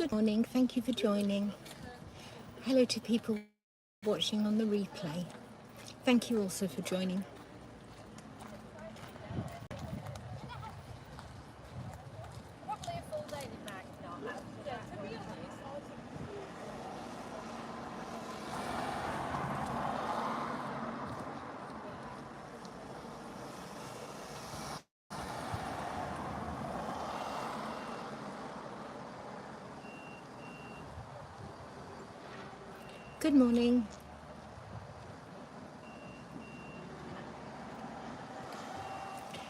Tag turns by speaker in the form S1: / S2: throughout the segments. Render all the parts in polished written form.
S1: Good morning, thank you for joining. Hello to people watching on the replay. Thank you also for joining. Good morning.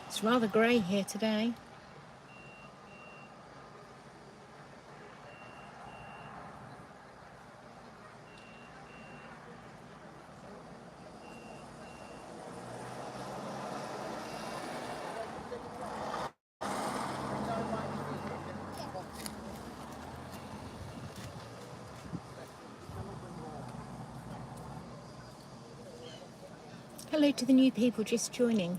S1: It's rather grey here today. Hello to the new people just joining.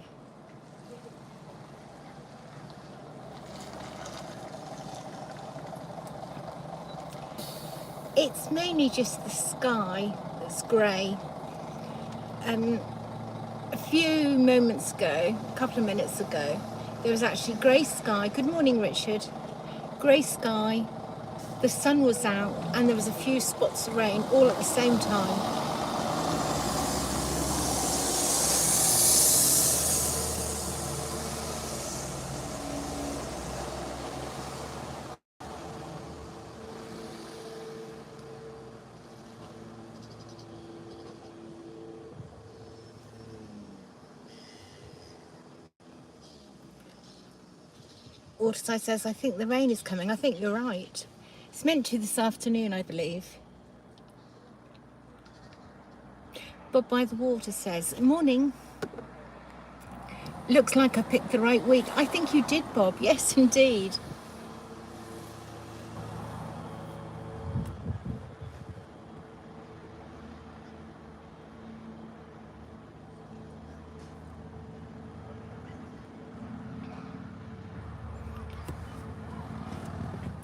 S1: It's mainly just the sky that's grey. A few moments ago, a couple of minutes ago, there was actually grey sky. Good morning, Richard. Grey sky, the sun was out, and there was a few spots of rain all at the same time. Waterside says, I think the rain is coming. I think you're right. It's meant to this afternoon, I believe. Bob by the Water says, morning. Looks like I picked the right week. I think you did, Bob. Yes, indeed.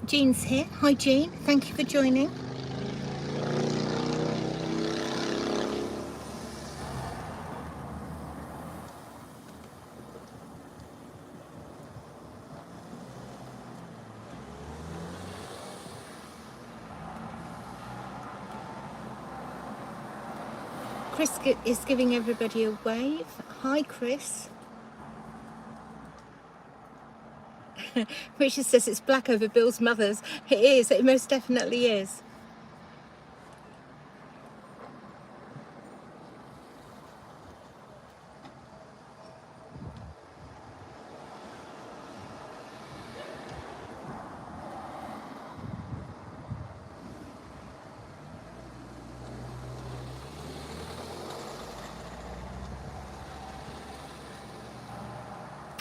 S1: Jean's here. Hi, Jean. Thank you for joining. Chris is giving everybody a wave. Hi, Chris. Richard says it's black over Bill's mother's. It is. It most definitely is.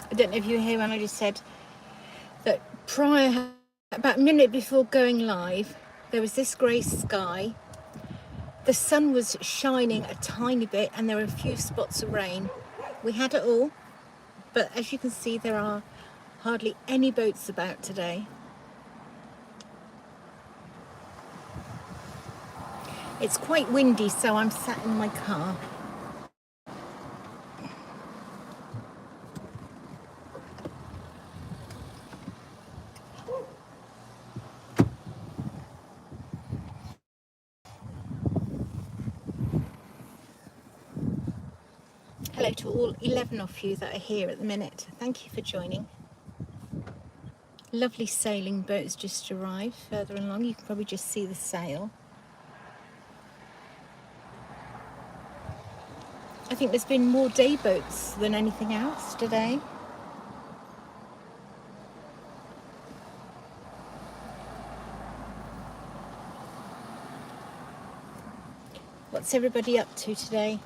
S1: I don't know if you hear when I just said that prior, about a minute before going live, there was this grey sky. The sun was shining a tiny bit and there were a few spots of rain. We had it all, but as you can see, there are hardly any boats about today. It's quite windy, so I'm sat in my car. Hello to all 11 of you that are here at the minute. Thank you for joining. Lovely sailing boats just arrived further along. You can probably just see the sail. I think there's been more day boats than anything else today. What's everybody up to today?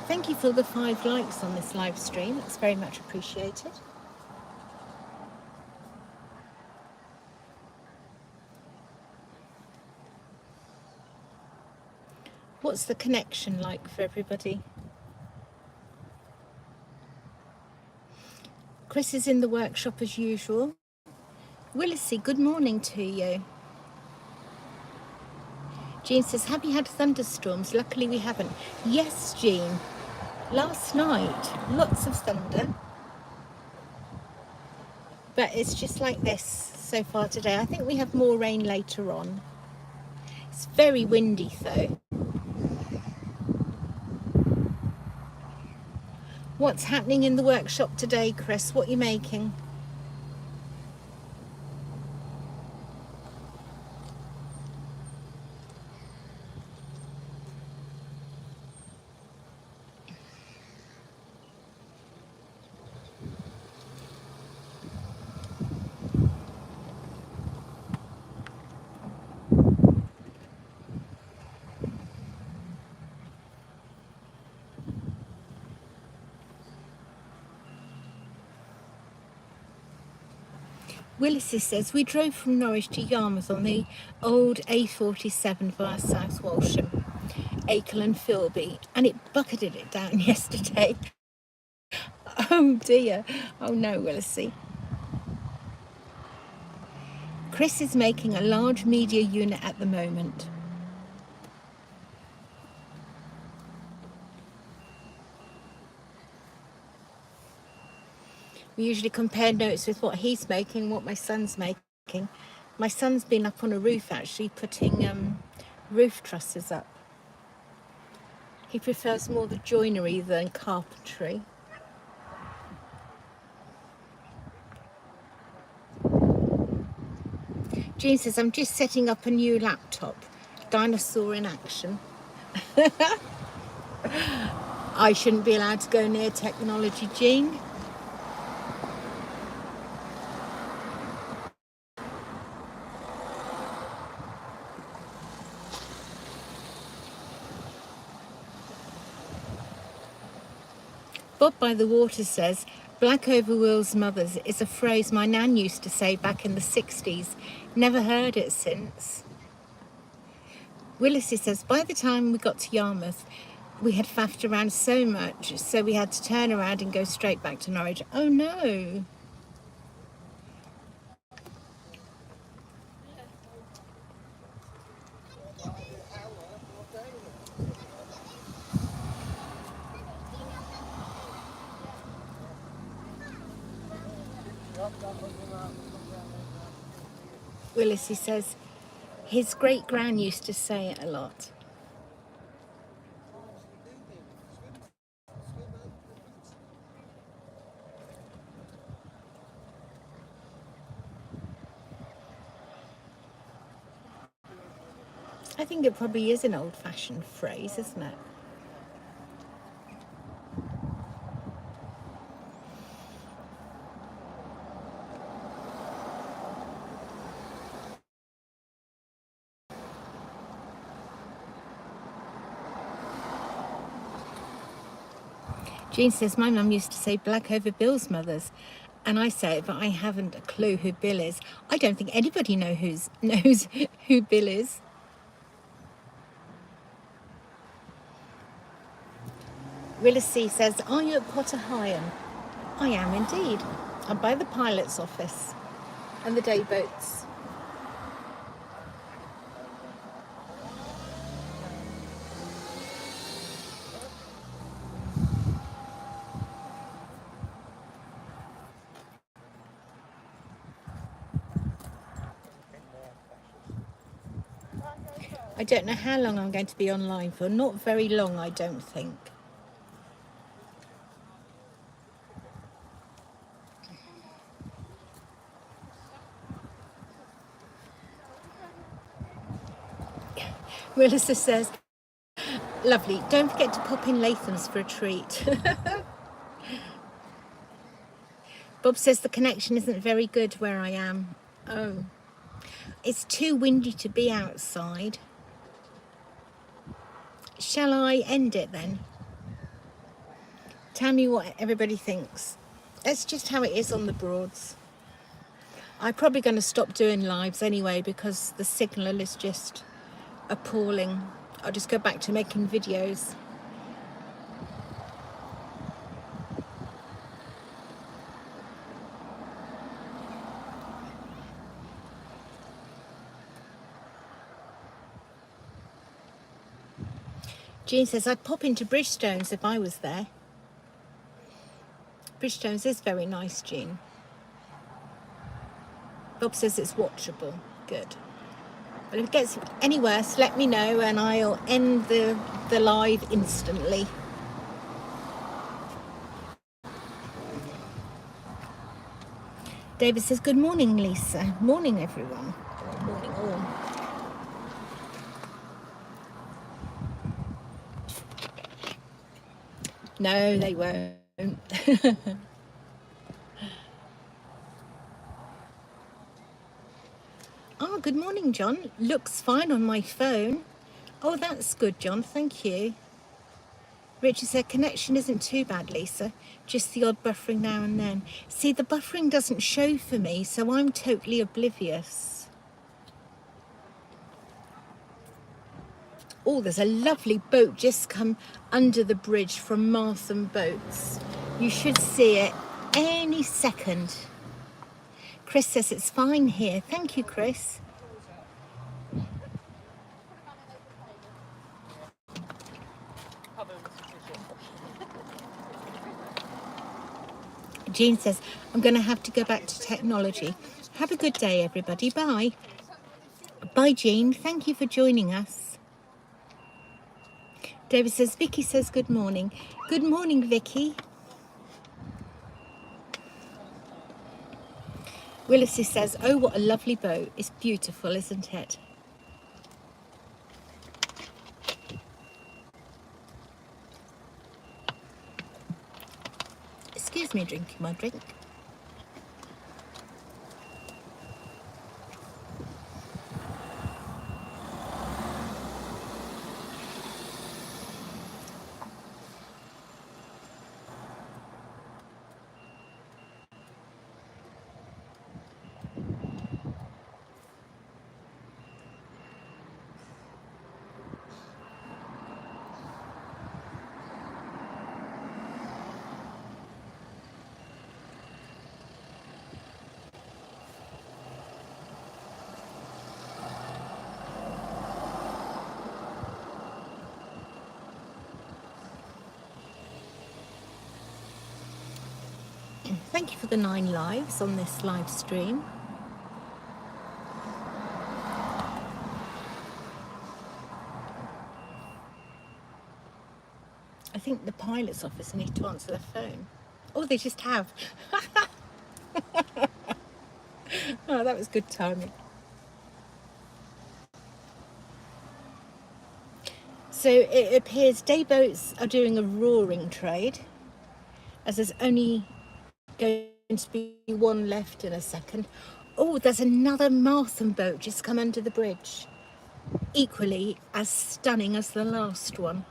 S1: Thank you for the 5 likes on this live stream. It's very much appreciated. What's the connection like for everybody? Chris is in the workshop as usual. Willissy, good morning to you. Jean says, have you had thunderstorms? Luckily we haven't. Yes, Jean. Last night, lots of thunder. But it's just like this so far today. I think we have more rain later on. It's very windy though. What's happening in the workshop today, Chris? What are you making? Willissy says, we drove from Norwich to Yarmouth on the old A47 via South Walsham, Acle and Philby, and it bucketed it down yesterday. Oh dear. Oh no, Willissy. Chris is making a large media unit at the moment. We usually compare notes with what he's making, what my son's making. My son's been up on a roof actually putting roof trusses up. He prefers more the joinery than carpentry. Jean says, I'm just setting up a new laptop. Dinosaur in action. I shouldn't be allowed to go near technology, Jean. Bob by the Water says, black over Will's mothers is a phrase my nan used to say back in the 60s. Never heard it since. Willissy says, by the time we got to Yarmouth, we had faffed around so much, so we had to turn around and go straight back to Norwich. Oh no. Willissy says, his great-gran used to say it a lot. I think it probably is an old-fashioned phrase, isn't it? Jean says, my mum used to say black over Bill's mothers. And I say it, but I haven't a clue who Bill is. I don't think anybody knows who Bill is. Willissy says, are you at Potter Heigham? I am indeed. I'm by the pilot's office and the day boats. I don't know how long I'm going to be online for. Not very long, I don't think. Willissa says, lovely. Don't forget to pop in Latham's for a treat. Bob says the connection isn't very good where I am. Oh, it's too windy to be outside. Shall I end it then? Tell me what everybody thinks. That's just how it is on the Broads. I'm probably going to stop doing lives anyway because the signal is just appalling. I'll just go back to making videos. Jean says, I'd pop into Bridgestones if I was there. Bridgestones is very nice, Jean. Bob says it's watchable. Good. But if it gets any worse, let me know and I'll end the live instantly. David says, good morning, Lisa. Morning, everyone. Morning, all. No, they won't. Oh, good morning, John. Looks fine on my phone. Oh, that's good, John. Thank you. Richard said, connection isn't too bad, Lisa. Just the odd buffering now and then. See, the buffering doesn't show for me, so I'm totally oblivious. Oh, there's a lovely boat just come under the bridge from Martham Boats. You should see it any second. Chris says it's fine here. Thank you, Chris. Jean says, I'm going to have to go back to technology. Have a good day, everybody. Bye. Bye, Jean. Thank you for joining us. David says, Vicky says good morning. Good morning, Vicky. Willis says, oh, what a lovely boat. It's beautiful, isn't it? Excuse me drinking my drink. Thank you for the 9 lives on this live stream. I think the pilot's office need to answer their phone. Oh, they just have. Oh, that was good timing. So it appears day boats are doing a roaring trade, as there's only going to be one left in a second. Oh, there's another Martham boat just come under the bridge. Equally as stunning as the last one.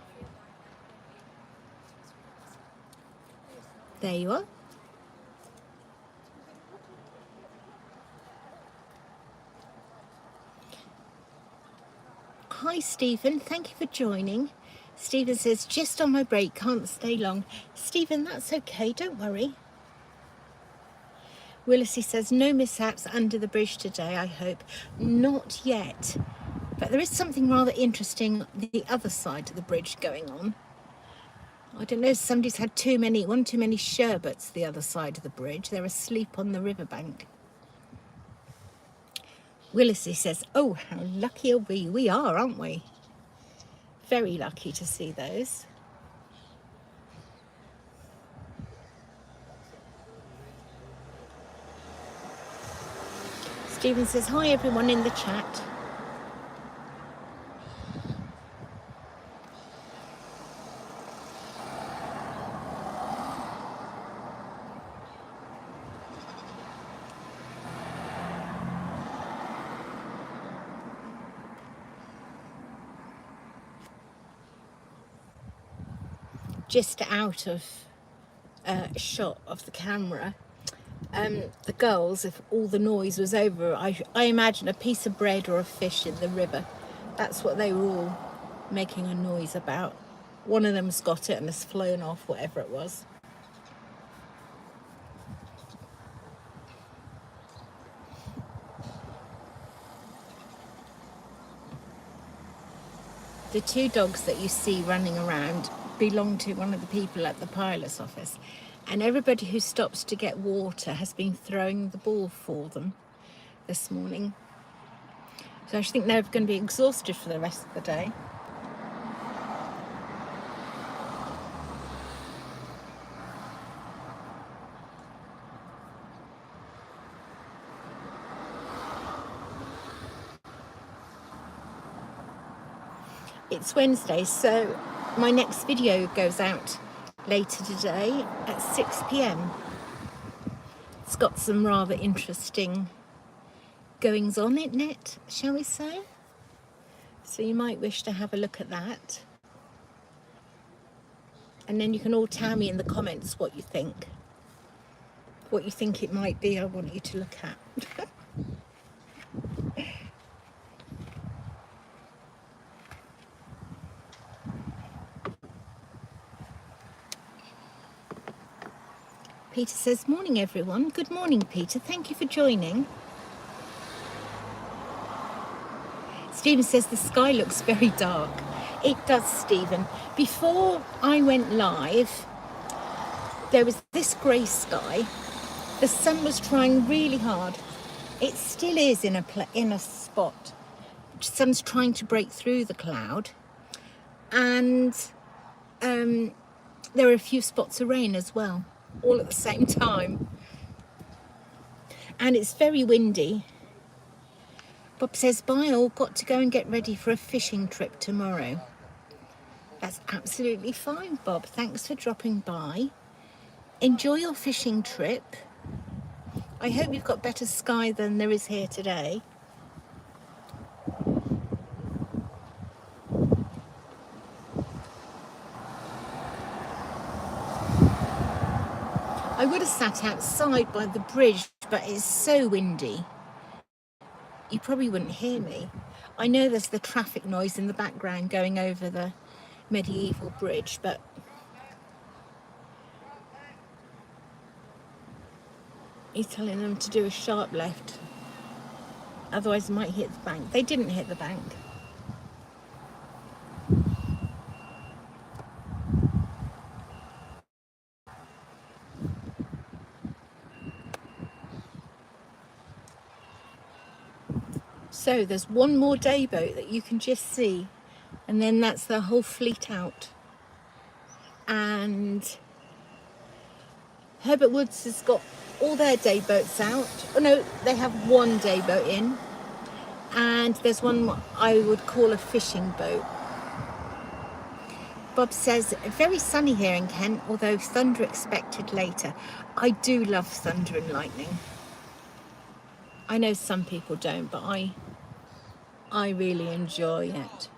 S1: There you are. Hi, Stephen. Thank you for joining. Stephen says, just on my break, can't stay long. Stephen, that's okay. Don't worry. Willisy says, no mishaps under the bridge today, I hope. Not yet. But there is something rather interesting the other side of the bridge going on. I don't know if somebody's had one too many sherbets the other side of the bridge. They're asleep on the riverbank. Willisy says, oh, how lucky are we? We are, aren't we? Very lucky to see those. Stephen says, hi everyone in the chat. Just out of shot of the camera, the gulls, if all the noise was over, I imagine a piece of bread or a fish in the river. That's what they were all making a noise about. One of them's got it and has flown off, whatever it was. The two dogs that you see running around belong to one of the people at the pilot's office, and everybody who stops to get water has been throwing the ball for them this morning. So I think they're going to be exhausted for the rest of the day. It's Wednesday, so my next video goes out later today at 6 p.m. It's got some rather interesting goings on in it, shall we say? So you might wish to have a look at that. And then you can all tell me in the comments what you think. What you think it might be, I want you to look at. Peter says, morning everyone. Good morning, Peter. Thank you for joining. Stephen says the sky looks very dark. It does, Stephen. Before I went live, there was this grey sky. The sun was trying really hard. It still is in a spot. The sun's trying to break through the cloud. And there are a few spots of rain as well, all at the same time. And it's very windy. Bob says, bye all, got to go and get ready for a fishing trip tomorrow. That's absolutely fine, Bob. Thanks for dropping by. Enjoy your fishing trip. I hope you've got better sky than there is here today. I would have sat outside by the bridge, but it's so windy. You probably wouldn't hear me. I know there's the traffic noise in the background going over the medieval bridge, but he's telling them to do a sharp left. Otherwise, it might hit the bank. They didn't hit the bank. So there's one more day boat that you can just see, and then that's the whole fleet out. And Herbert Woods has got all their day boats out. Oh no, they have one day boat in, and there's one I would call a fishing boat. Bob says, very sunny here in Kent, although thunder expected later. I do love thunder and lightning. I know some people don't, but I really enjoy it.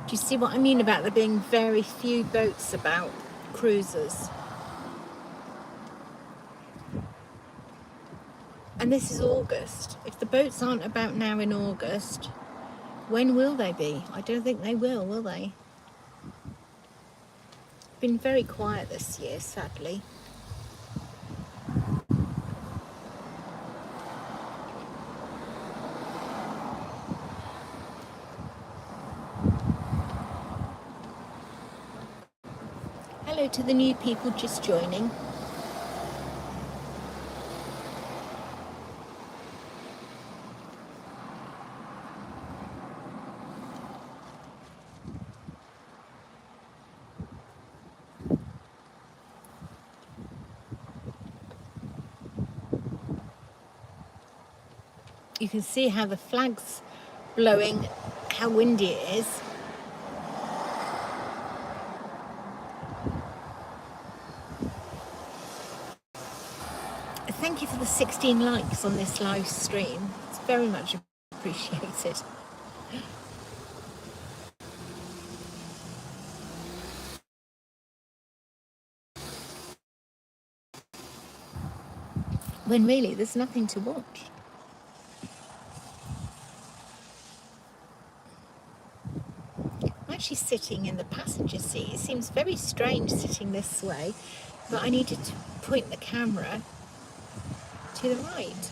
S1: Do you see what I mean about there being very few boats about, cruisers? And this is August. If the boats aren't about now in August, when will they be? I don't think they will they? Been very quiet this year, sadly. Hello to the new people just joining. You can see how the flag's blowing, how windy it is. Thank you for the 16 likes on this live stream. It's very much appreciated. When really there's nothing to watch. I'm actually sitting in the passenger seat. It seems very strange sitting this way, but I needed to point the camera to the right.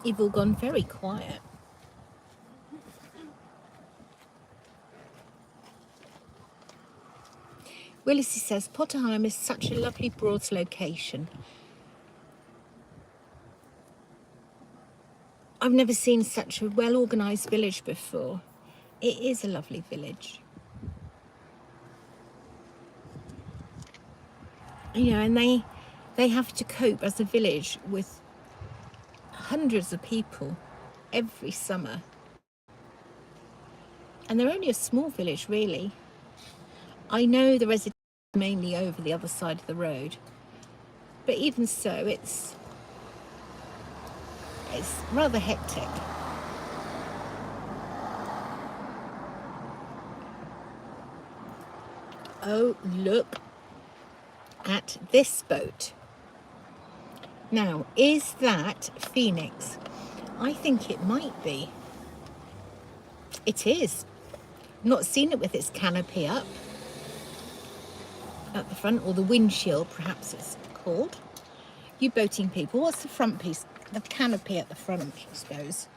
S1: You've all gone very quiet. Willis says, Potter Heigham is such a lovely Broads location. I've never seen such a well-organised village before. It is a lovely village. You know, and they have to cope as a village with hundreds of people every summer. And they're only a small village, really. I know the residents are mainly over the other side of the road, but even so, it's rather hectic. Oh, look at this boat. Now, is that Phoenix? I think it might be. It is. Not seen it with its canopy up at the front, or the windshield, perhaps it's called. You boating people, what's the front piece? The canopy at the front, I suppose.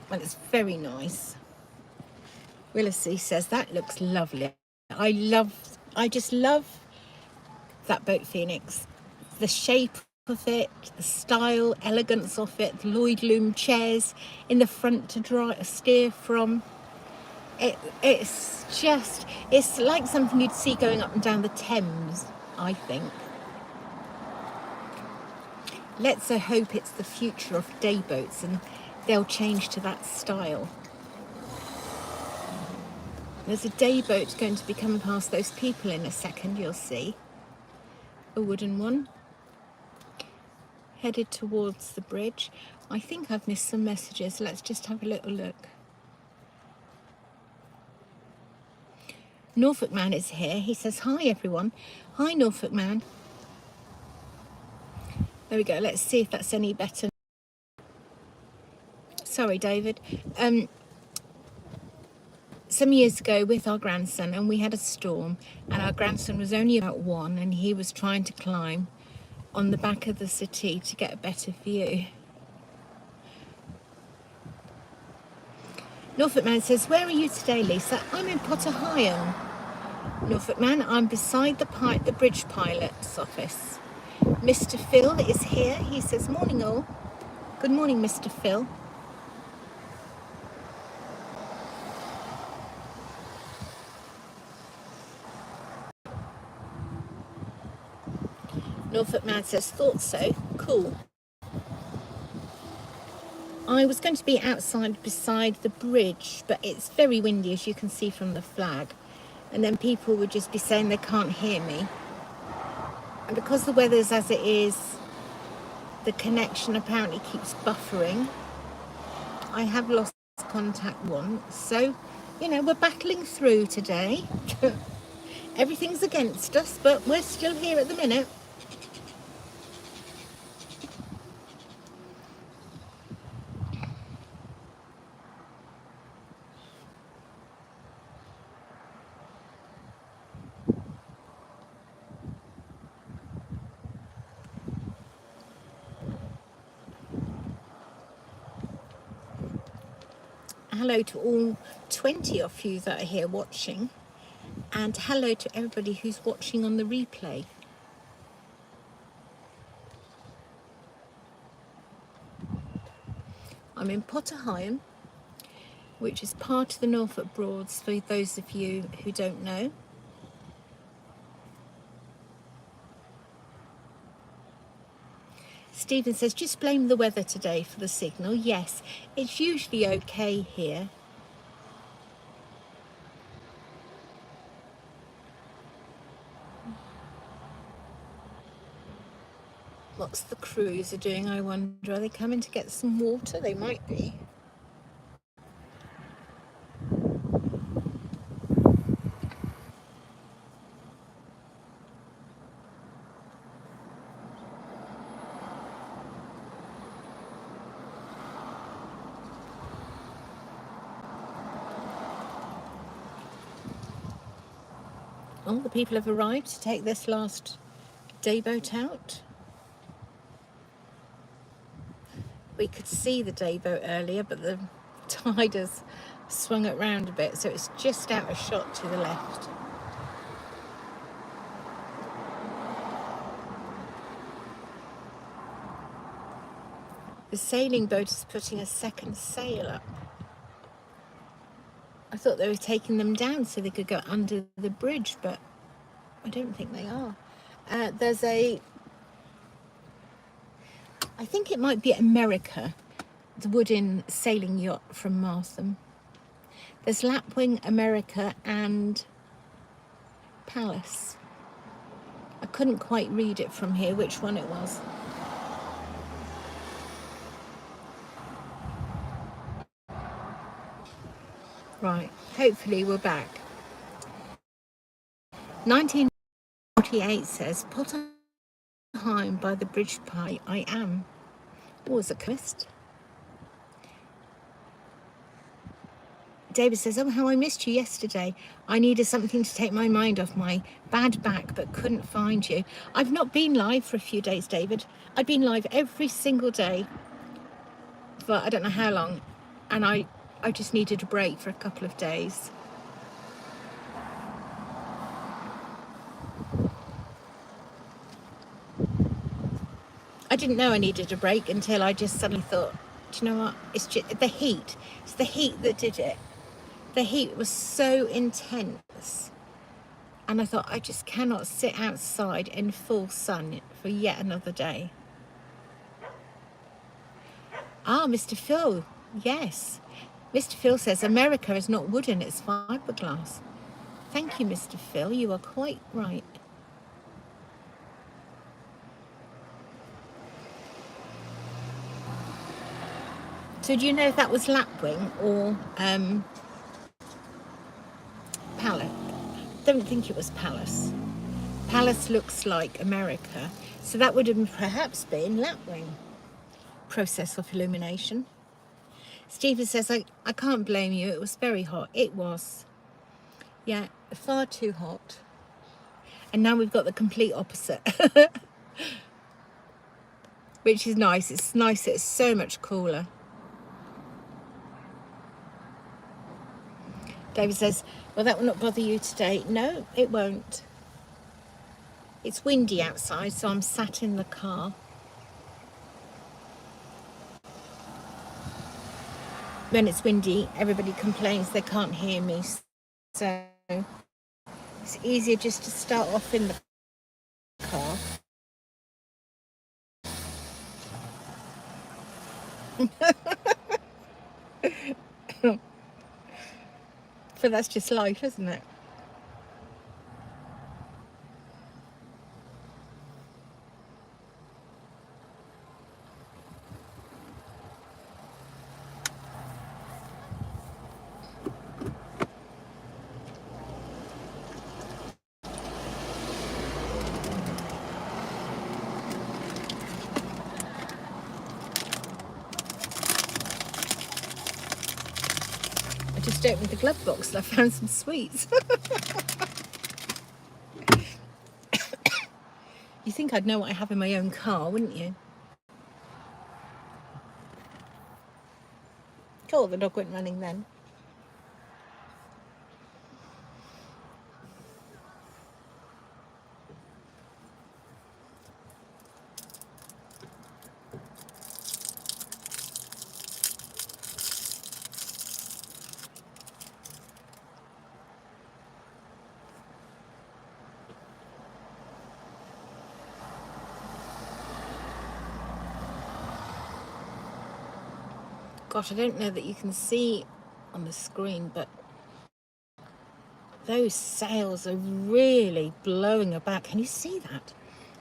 S1: Well, it's very nice. Willisy says that looks lovely. I just love that boat, Phoenix. The shape of it, the style, elegance of it, the Lloyd loom chairs in the front to steer from. It's like something you'd see going up and down the Thames, I think. Let's hope it's the future of day boats and they'll change to that style. There's a day boat going to be coming past those people in a second, you'll see. A wooden one. Headed towards the bridge. I think I've missed some messages. Let's just have a little look. Norfolk Man is here. He says, hi everyone. Hi Norfolk Man. There we go. Let's see if that's any better. Sorry, David. Some years ago with our grandson, and we had a storm, and our grandson was only about 1, and he was trying to climb on the back of the settee to get a better view. Norfolk Man says, where are you today, Lisa? I'm in Potter Heigham. Norfolk Man, I'm beside the bridge pilot's office. Mr. Phil is here. He says, morning all. Good morning, Mr. Phil. Norfolk Man says, thought so. Cool. I was going to be outside beside the bridge, but it's very windy, as you can see from the flag. And then people would just be saying they can't hear me. And because the weather's as it is, the connection apparently keeps buffering. I have lost contact once. So, you know, we're battling through today. Everything's against us, but we're still here at the minute. Hello to all 20 of you that are here watching, and hello to everybody who's watching on the replay. I'm in Potter Heigham, which is part of the Norfolk Broads for those of you who don't know. Stephen says, just blame the weather today for the signal. Yes, it's usually okay here. What's the cruiser doing, I wonder? Are they coming to get some water? They might be. Oh, the people have arrived to take this last day boat out. We could see the day boat earlier, but the tide has swung it round a bit, so it's just out of shot to the left. The sailing boat is putting a second sail up. I thought they were taking them down so they could go under the bridge, but I don't think they are. There's I think it might be America, the wooden sailing yacht from Martham. There's Lapwing, America and Palace. I couldn't quite read it from here which one it was. Right, hopefully we're back. 1948 says, Potter Heigham by the bridge pie, I am. Was a twist. David says, oh, how I missed you yesterday. I needed something to take my mind off my bad back, but couldn't find you. I've not been live for a few days, David. I've been live every single day for I don't know how long, and I just needed a break for a couple of days. I didn't know I needed a break until I just suddenly thought, do you know what? It's just the heat. It's the heat that did it. The heat was so intense. And I thought, I just cannot sit outside in full sun for yet another day. Ah, Mr. Phil, yes. Mr. Phil says, America is not wooden, it's fiberglass. Thank you, Mr. Phil, you are quite right. So do you know if that was Lapwing or Palace? Don't think it was Palace. Palace looks like America, so that would have perhaps been Lapwing. Process of illumination. Stephen says, I can't blame you, it was very hot. It was. Yeah, far too hot. And now we've got the complete opposite. Which is nice. It's nice, it's so much cooler. David says, well, that will not bother you today. No, it won't. It's windy outside, so I'm sat in the car. When it's windy, everybody complains they can't hear me. So it's easier just to start off in the car. But that's just life, isn't it? I just opened the glove box and I found some sweets. You think I'd know what I have in my own car, wouldn't you? Cool, the dog went running then. gosh, I don't know that you can see on the screen, but those sails are really blowing about. Can you see that?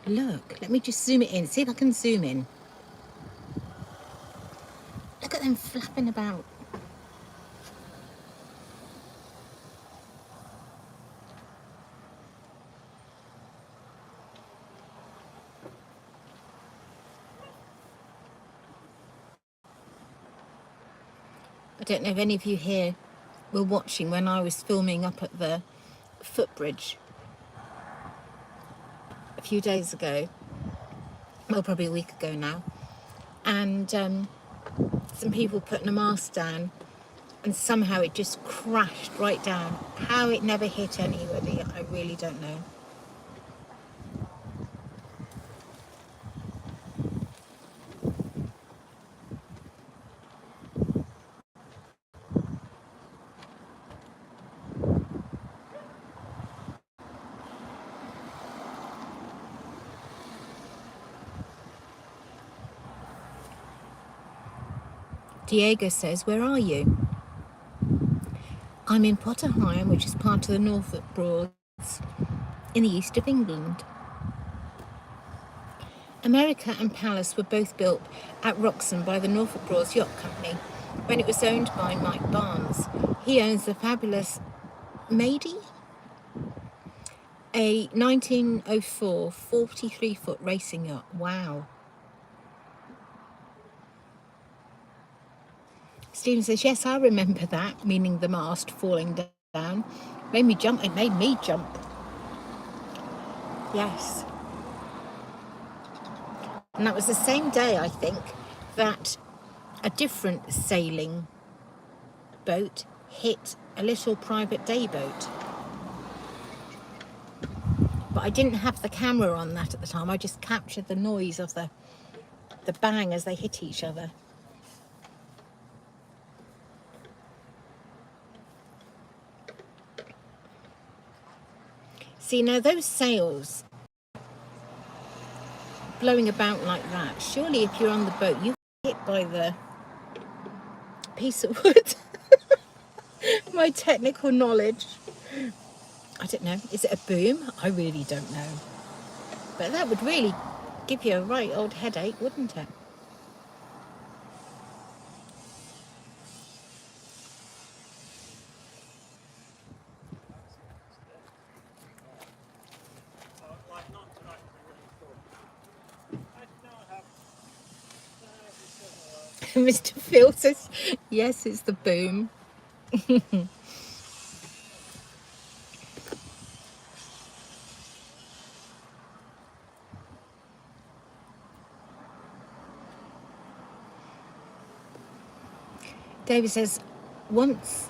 S1: Look, let me just zoom it in. See if I can zoom in. Look at them flapping about. I don't know if any of you here were watching when I was filming up at the footbridge a few days ago, well, probably a week ago now, and some people putting a mast down, and somehow it just crashed right down. How it never hit anybody, I really don't know. Diego says, where are you? I'm in Potter Heigham, which is part of the Norfolk Broads in the east of England. America and Palace were both built at Wroxham by the Norfolk Broads Yacht Company when it was owned by Mike Barnes. He owns the fabulous Mady, a 1904 43-foot racing yacht. Wow. Stephen says, yes, I remember that, meaning the mast falling down. Made me jump. It made me jump. Yes. And that was the same day, I think, that a different sailing boat hit a little private day boat. But I didn't have the camera on that at the time. I just captured the noise of the bang as they hit each other. See, now those sails blowing about like that, surely if you're on the boat, you get hit by the piece of wood. My technical knowledge. I don't know. Is it a boom? I really don't know. But that would really give you a right old headache, wouldn't it? Mr. Phil says, yes, it's the boom. David says, once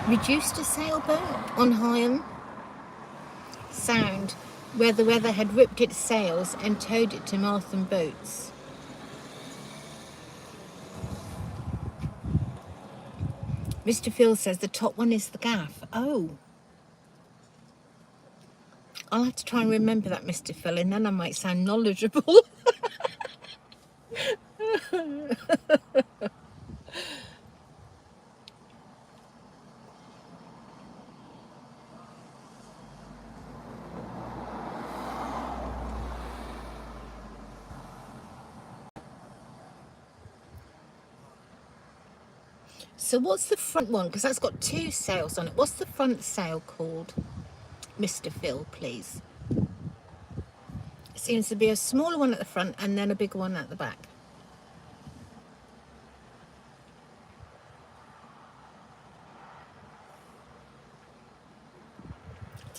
S1: reduced a sailboat on Heigham Sound where the weather had ripped its sails and towed it to Martham boats. Mr. Phil says the top one is the gaff. Oh. I'll have to try and remember that, Mr. Phil, and then I might sound knowledgeable. So what's the front one? Because that's got two sails on it. What's the front sail called, Mr. Phil, please? It seems to be a smaller one at the front and then a bigger one at the back.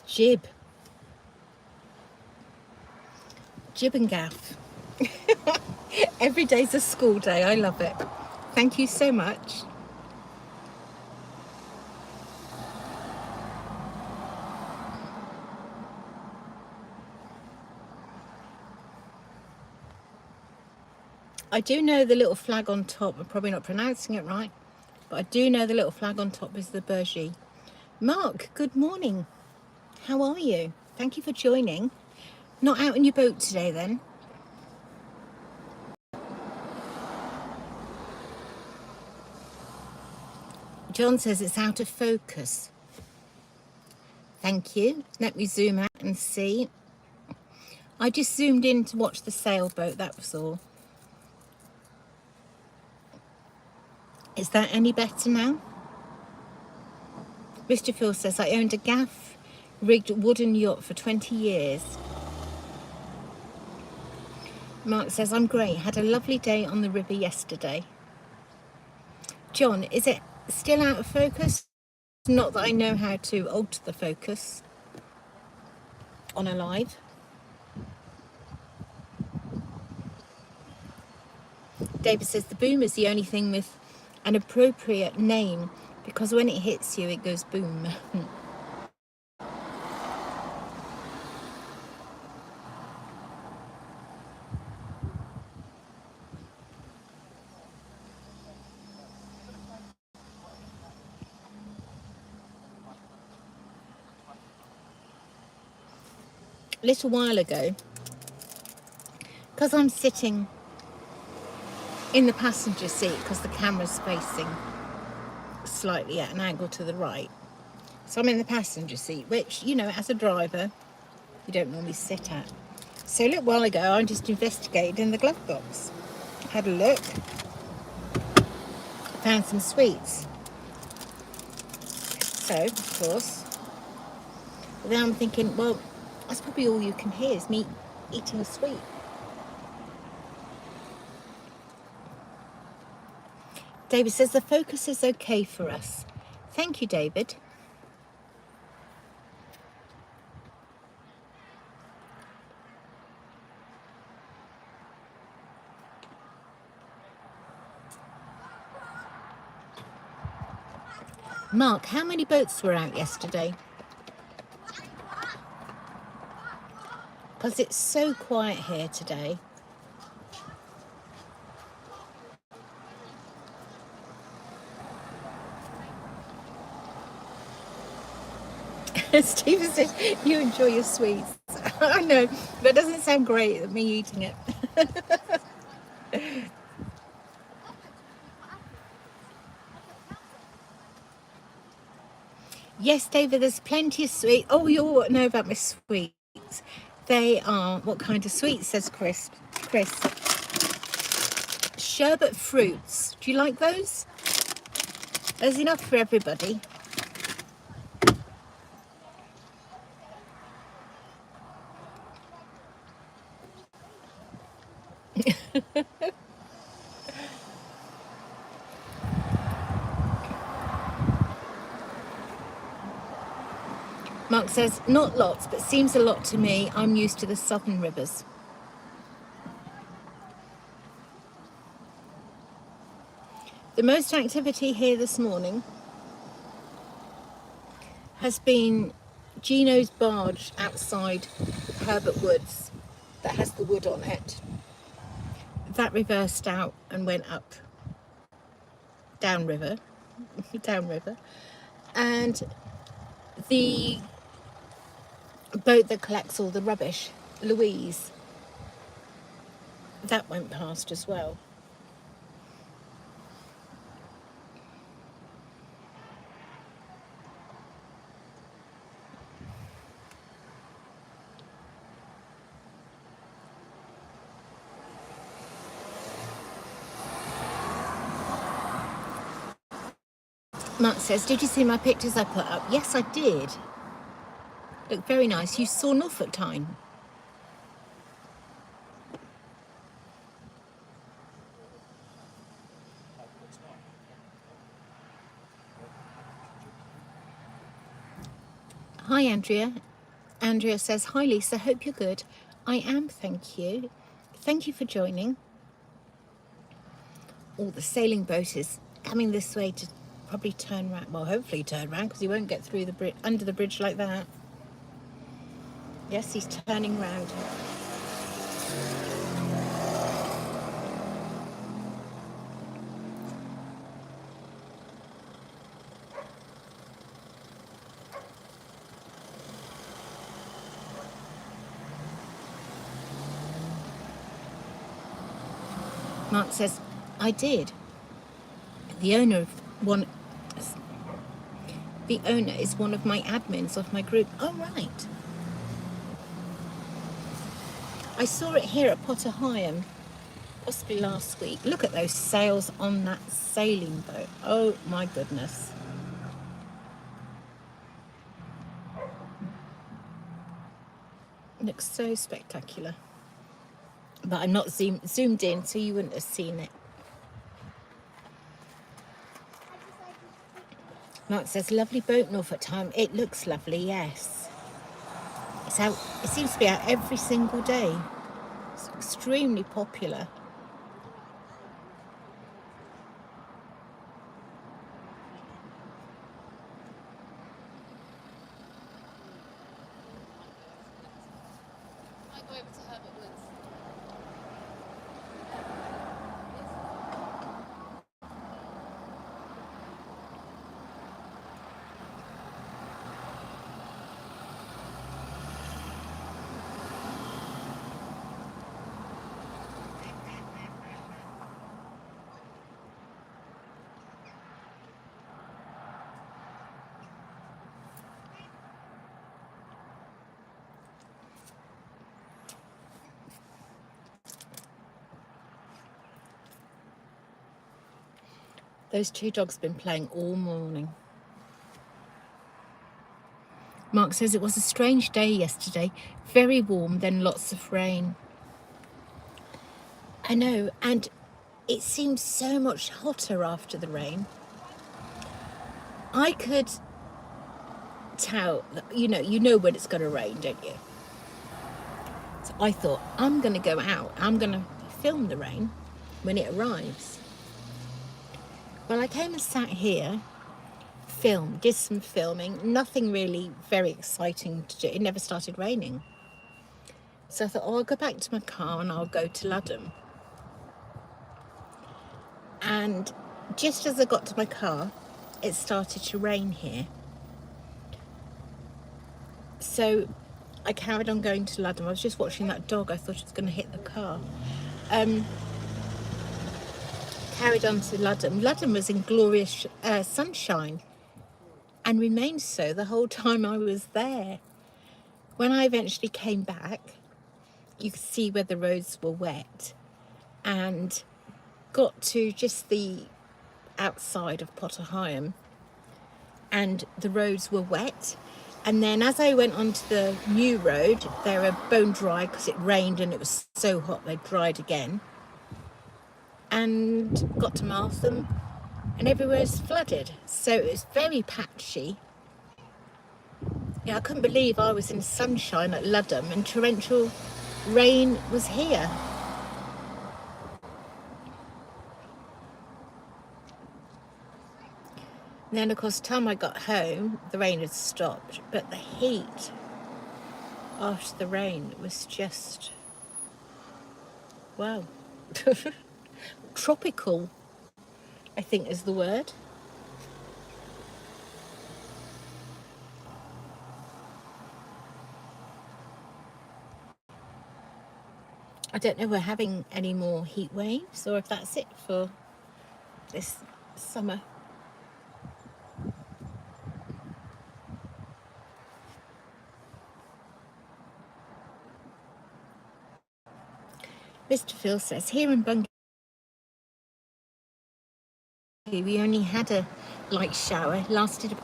S1: Jib. Jib and gaff. Every day's a school day. I love it. Thank you so much. I do know the little flag on top. I'm probably not pronouncing it right, but I do know the little flag on top is the Bergy. Mark, good morning. How are you? Thank you for joining. Not out in your boat today then? John says it's out of focus. Thank you. Let me zoom out and see. I just zoomed in to watch the sailboat, that was all. Is that any better now? Mr. Phil says, I owned a gaff-rigged wooden yacht for 20 years. Mark says, I'm great. Had a lovely day on the river yesterday. John, is it still out of focus? Not that I know how to alter the focus on a live. David says, the boom is the only thing with an appropriate name because when it hits you, it goes boom. A little while ago, because I'm sitting in the passenger seat because the camera's facing slightly at an angle to the right. So I'm in the passenger seat, which, you know, as a driver, you don't normally sit at. So a little while ago, I just investigated in the glove box. Had a look, found some sweets. So, of course, but then I'm thinking, well, that's probably all you can hear is me eating a sweet. David says the focus is okay for us. Thank you, David. Mark, how many boats were out yesterday? Because it's so quiet here today. Stephen says, you enjoy your sweets. I know, that doesn't sound great, me eating it. Yes, David, there's plenty of sweets. Oh, you all know about my sweets. They are, what kind of sweets, says Chris? Sherbet fruits. Do you like those? There's enough for everybody. Mark says, not lots, but seems a lot to me. I'm used to the southern rivers. The most activity here this morning has been Gino's barge outside Herbert Woods that has the wood on it. That reversed out and went up downriver. And the boat that collects all the rubbish, Louise, that went past as well. Mark says, did you see my pictures I put up? Yes, I did. Look very nice. You saw Norfolk time. Hi, Andrea. Andrea says, hi, Lisa. Hope you're good. I am, thank you. Thank you for joining. Oh, the sailing boat is coming this way to probably turn around. Well, hopefully turn around because he won't get through the bridge, under the bridge like that. Yes, he's turning round. Mark says, I did. The owner of one, The owner is one of my admins of my group. Oh, right. I saw it here at Potter Heigham, possibly last week. Look at those sails on that sailing boat. Oh my goodness. Looks so spectacular. But I'm not zoomed in, so you wouldn't have seen it. Mark says, lovely boat Norfolk time. It looks lovely, yes. It's out, it seems to be out every single day. It's extremely popular. Those two dogs have been playing all morning. Mark says it was a strange day yesterday. Very warm, then lots of rain. I know, and it seems so much hotter after the rain. I could tell, you know when it's going to rain, don't you? So I thought, I'm going to go out. I'm going to film the rain when it arrives. Well, I came and sat here, did some filming, nothing really very exciting to do. It never started raining. So I thought, I'll go back to my car and I'll go to Ludham. And just as I got to my car, it started to rain here. So I carried on going to Ludham. I was just watching that dog. I thought it was going to hit the car. Carried on to Ludham. Ludham was in glorious sunshine and remained so the whole time I was there. When I eventually came back, you could see where the roads were wet, and got to just the outside of Potter Heigham, and the roads were wet. And then as I went onto the new road, they were bone dry because it rained and it was so hot they dried again. And got to Martham and everywhere's flooded. So it was very patchy. Yeah, I couldn't believe I was in sunshine at Ludham and torrential rain was here. And then, of course, the time I got home, the rain had stopped, but the heat after the rain was just, wow. Tropical, I think is the word. I don't know if we're having any more heat waves or if that's it for this summer. Mr. Phil says, here in Bungay, we only had a light shower, lasted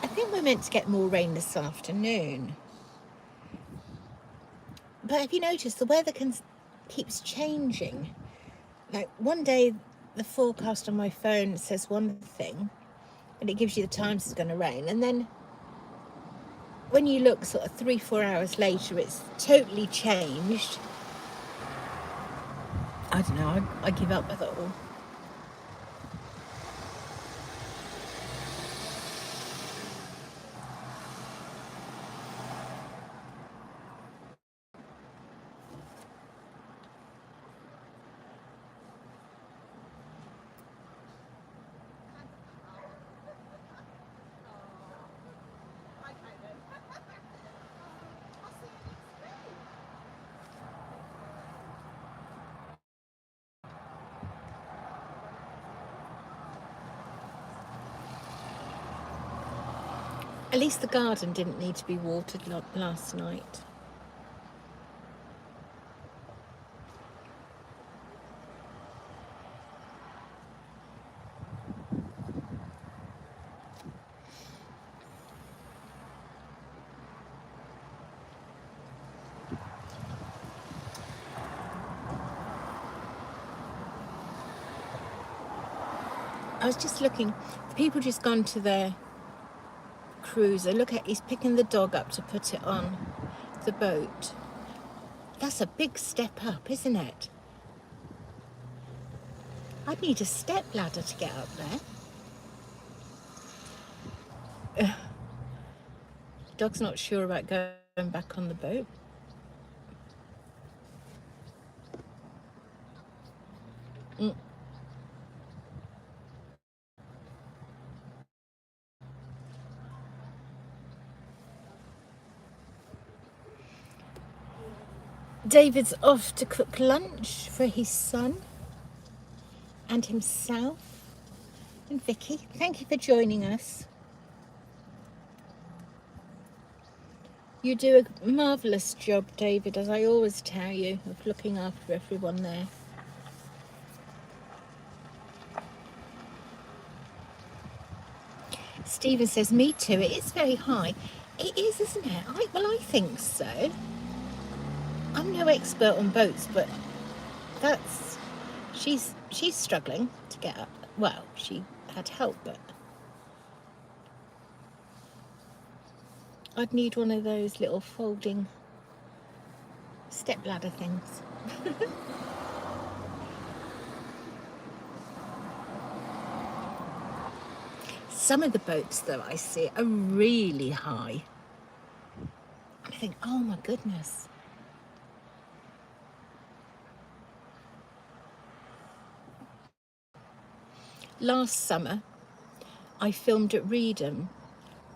S1: I think we're meant to get more rain this afternoon. But have you noticed the weather keeps changing? Like one day the forecast on my phone says one thing and it gives you the times it's going to rain, and then when you look sort of 3-4 hours later it's totally changed. I don't know, I give up with it all. At least the garden didn't need to be watered last night. I was just looking, the people just gone to their cruiser. Look at, he's picking the dog up to put it on the boat. That's a big step up, isn't it? I'd need a step ladder to get up there. Dog's not sure about going back on the boat. David's off to cook lunch for his son and himself. And Vicky, thank you for joining us. You do a marvellous job, David, as I always tell you, of looking after everyone there. Stephen says, me too, it is very high. It is, isn't it? Well, I think so. I'm no expert on boats, but she's struggling to get up. Well, she had help, but I'd need one of those little folding step ladder things. Some of the boats that I see are really high. I think, oh my goodness. Last summer, I filmed at Reedham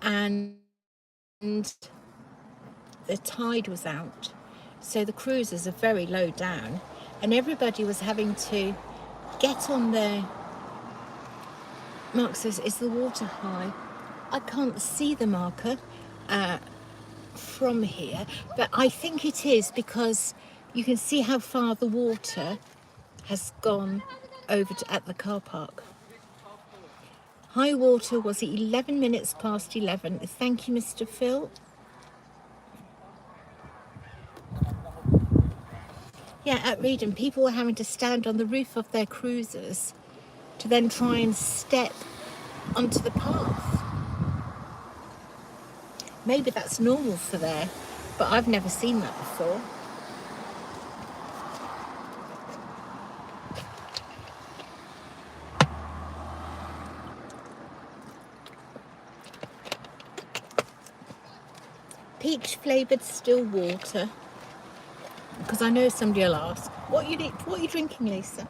S1: and the tide was out. So the cruisers are very low down and everybody was having to get on their... Mark says, is the water high? I can't see the marker from here, but I think it is because you can see how far the water has gone over at the car park. High water was at 11 minutes past 11. Thank you, Mr. Phil. Yeah, at Reedham, people were having to stand on the roof of their cruisers to then try and step onto the path. Maybe that's normal for there, but I've never seen that before. Peach flavoured still water, because I know somebody will ask, what are you drinking, Lisa?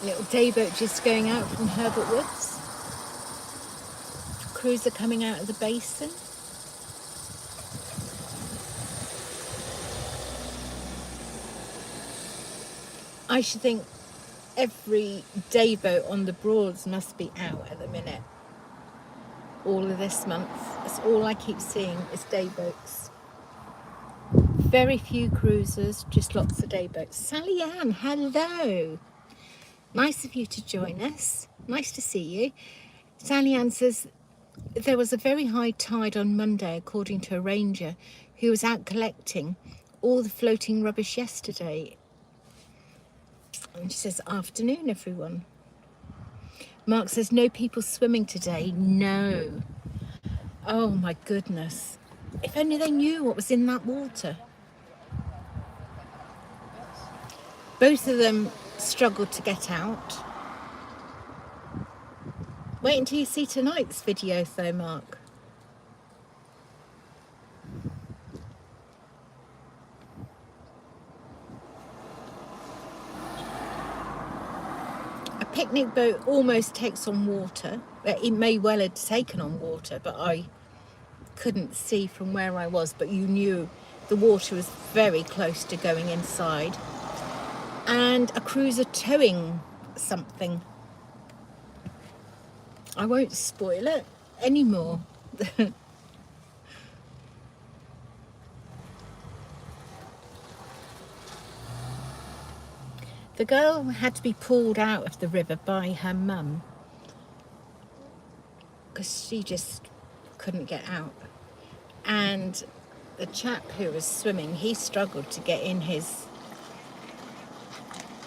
S1: Little day boat just going out from Herbert Woods. Cruiser coming out of the basin. I should think every day boat on the Broads must be out at the minute. All of this month. That's all I keep seeing is day boats. Very few cruisers, just lots of day boats. Sally Ann, hello. Nice of you to join us. Nice to see you. Sally Ann says, there was a very high tide on Monday, according to a ranger who was out collecting all the floating rubbish yesterday. And she says, afternoon, everyone. Mark says, no people swimming today. No. Oh, my goodness. If only they knew what was in that water. Both of them struggled to get out. Wait until you see tonight's video though, Mark. A picnic boat almost takes on water. It may well have taken on water, but I couldn't see from where I was, but you knew the water was very close to going inside. And a cruiser towing something. I won't spoil it anymore. The girl had to be pulled out of the river by her mum because she just couldn't get out. And the chap who was swimming, he struggled to get in his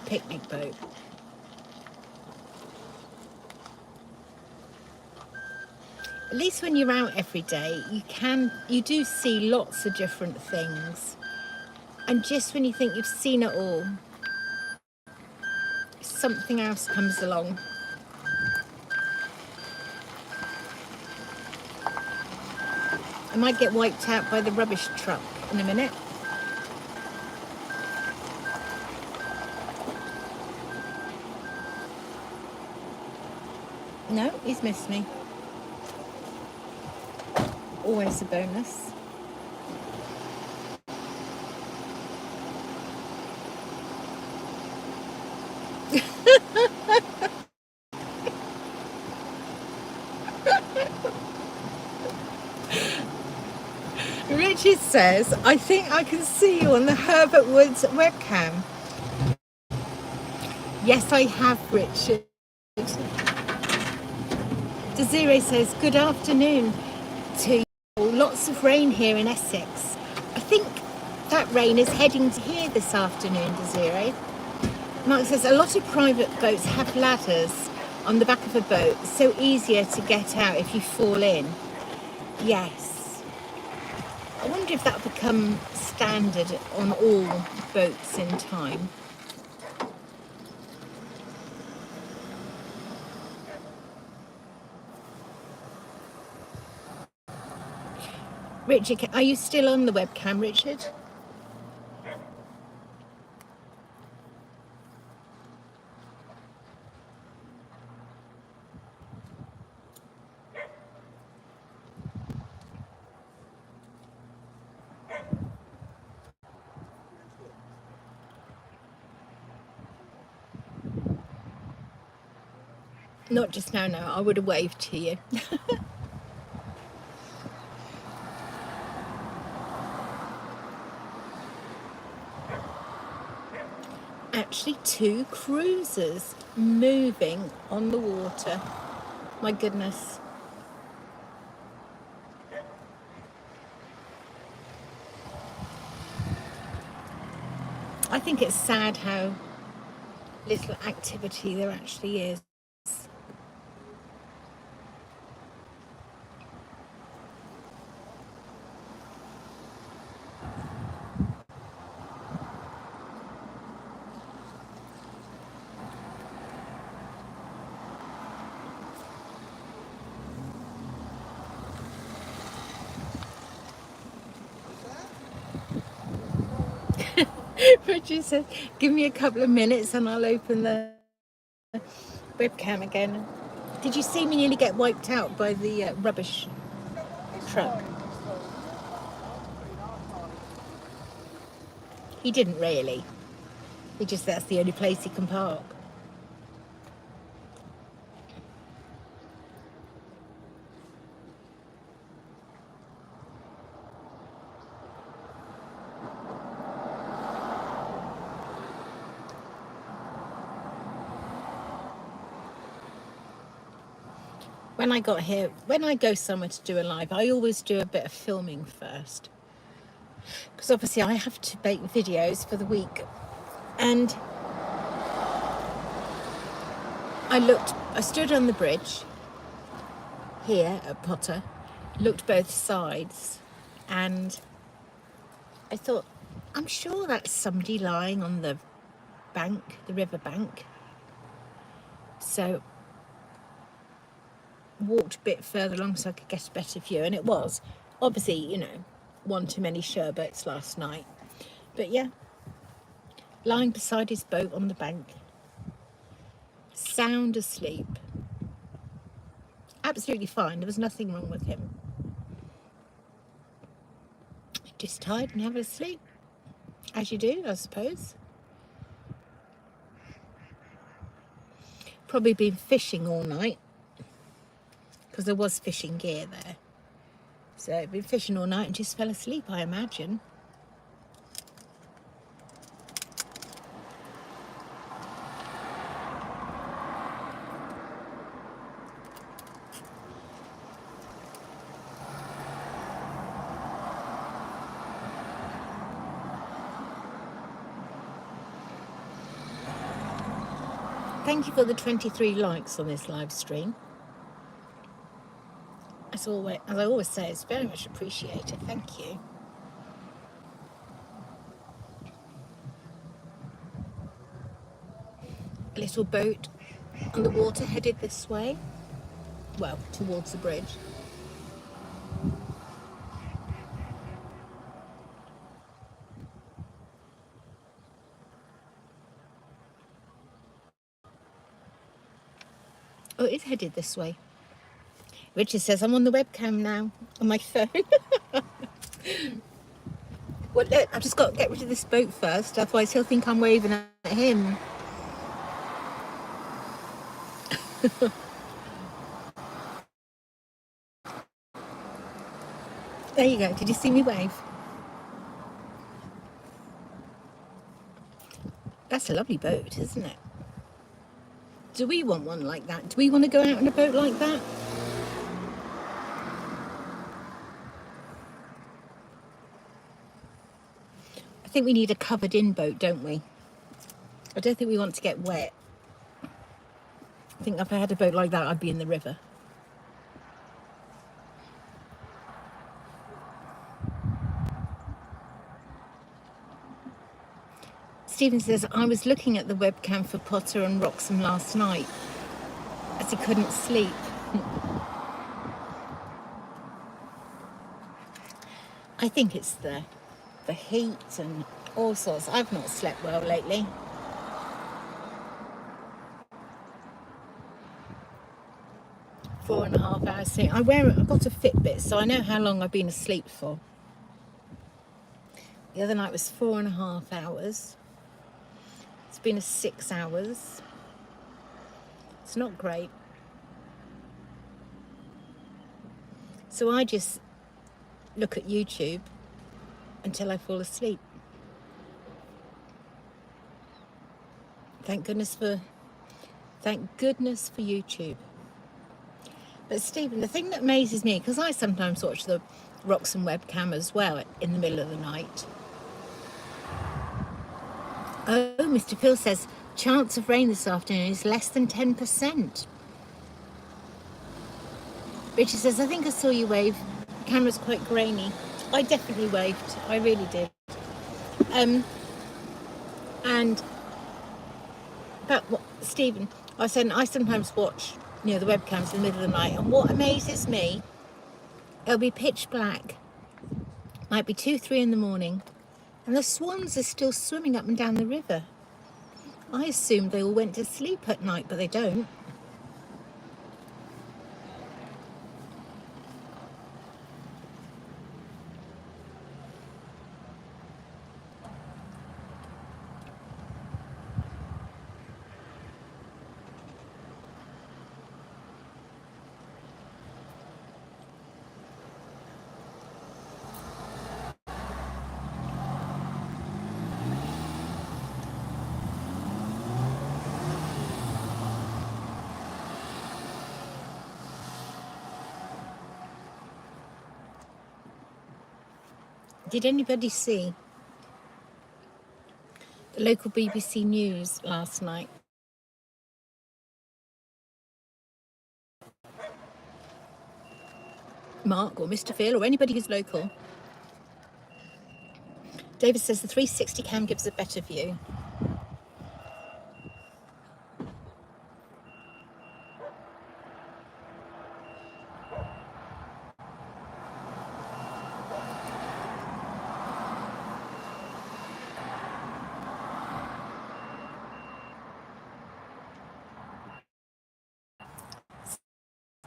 S1: picnic boat. At least when you're out every day, you do see lots of different things. And just when you think you've seen it all, something else comes along. I might get wiped out by the rubbish truck in a minute. No, he's missed me. Always a bonus. Richard says, I think I can see you on the Herbert Woods webcam. Yes, I have, Richard. Desiree says, good afternoon to you. Lots of rain here in Essex. I think that rain is heading to here this afternoon, Desiree. Mark says, a lot of private boats have ladders on the back of a boat, so easier to get out if you fall in. Yes. I wonder if that'll become standard on all boats in time. Richard, are you still on the webcam, Richard? Not just now, no. I would have waved to you. Actually, 2 cruisers moving on the water. My goodness. I think it's sad how little activity there actually is. Richard said, give me a couple of minutes and I'll open the webcam again. Did you see me nearly get wiped out by the rubbish truck? He didn't really. He just, that's the only place he can park. When I got here, when I go somewhere to do a live, I always do a bit of filming first. Because obviously I have to make videos for the week. And I stood on the bridge here at Potter, looked both sides, and I thought, I'm sure that's somebody lying on the bank, the river bank. So walked a bit further along so I could get a better view, and it was obviously, you know, one too many sherbets last night. But yeah, lying beside his boat on the bank, sound asleep, absolutely fine. There was nothing wrong with him. Just tired and having a sleep, as you do, I suppose. Probably been fishing all night because there was fishing gear there. So been fishing all night and just fell asleep, I imagine. Thank you for the 23 likes on this live stream. As I always say, it's very much appreciated. Thank you. A little boat on the water headed this way. Well, towards the bridge. Oh, it is headed this way. Richard says, I'm on the webcam now, on my phone. Well, look, I've just got to get rid of this boat first, otherwise he'll think I'm waving at him. There you go. Did you see me wave? That's a lovely boat, isn't it? Do we want one like that? Do we want to go out on a boat like that? I think we need a covered in boat, don't we? I don't think we want to get wet. I think if I had a boat like that, I'd be in the river. Stephen says, I was looking at the webcam for Potter and Roxham last night as he couldn't sleep. I think it's the heat and all sorts. I've not slept well lately. Four and a half hours sleep. I've got a Fitbit, so I know how long I've been asleep for. The other night was 4.5 hours. It's been a 6 hours. It's not great. So I just look at YouTube until I fall asleep. Thank goodness for YouTube. But Stephen, the thing that amazes me, because I sometimes watch the Roxham webcam as well in the middle of the night. Oh, Mr. Phil says, chance of rain this afternoon is less than 10%. Richard says, I think I saw you wave. The camera's quite grainy. I definitely waved. I really did. And about what, Stephen, I said, I sometimes watch, you know, the webcams in the middle of the night, and what amazes me, it'll be pitch black. Might be 2, 3 in the morning. And the swans are still swimming up and down the river. I assumed they all went to sleep at night, but they don't. Did anybody see the local BBC News last night? Mark or Mr. Phil or anybody who's local. David says the 360 cam gives a better view.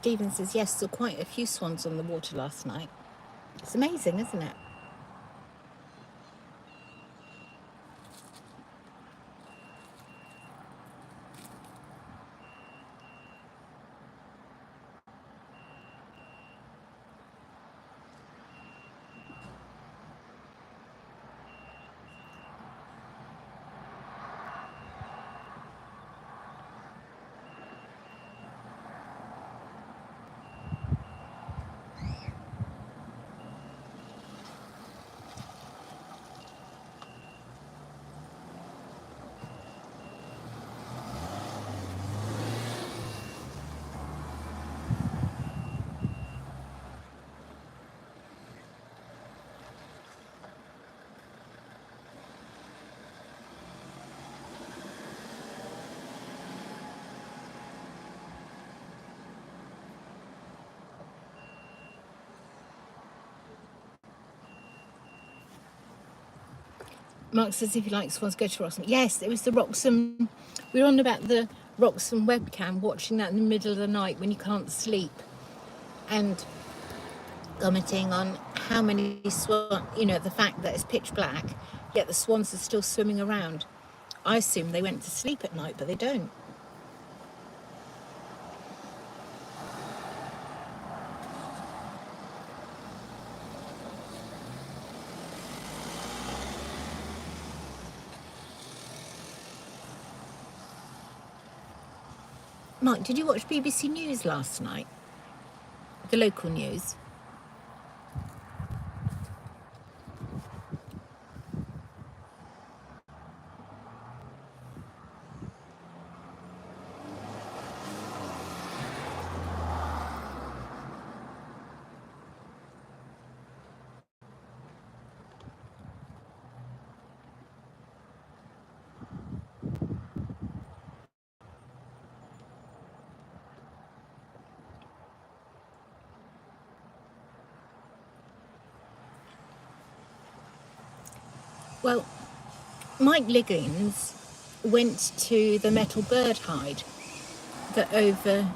S1: Stephen says, yes, saw quite a few swans on the water last night. It's amazing, isn't it? Mark says if you like swans, go to Roxham. Yes, it was the Roxham. We were on about the Roxham webcam, watching that in the middle of the night when you can't sleep, and commenting on how many swans, the fact that it's pitch black, yet the swans are still swimming around. I assume they went to sleep at night, but they don't. Mike, did you watch BBC News last night? The local news? Well, Mike Liggins went to the metal bird hide that over...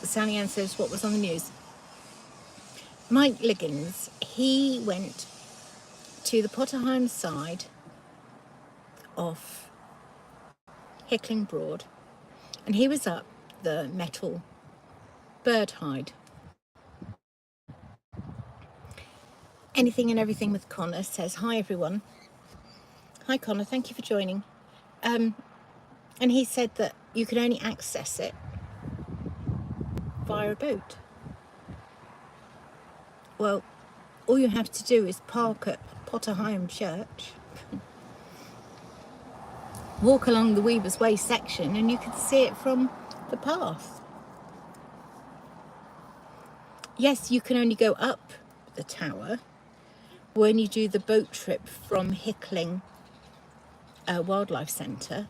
S1: Sally Ann says, what was on the news? Mike Liggins, he went to the Potter Heigham side of Hickling Broad, and he was up the metal bird hide. Anything and Everything with Connor says, hi everyone. Hi Connor, thank you for joining. And he said that you can only access it via a boat. Well, all you have to do is park at Potter Heigham Church, walk along the Weaver's Way section, and you can see it from the path. Yes, you can only go up the tower when you do the boat trip from Hickling Wildlife Centre.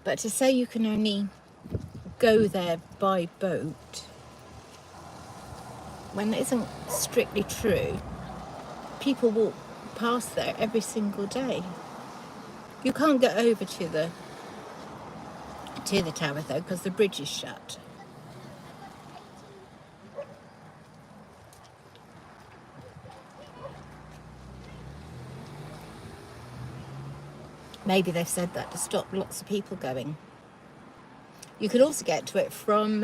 S1: But to say you can only go there by boat, when that isn't strictly true, people walk past there every single day. You can't get over to the tower though, because the bridge is shut. Maybe they've said that to stop lots of people going. You could also get to it from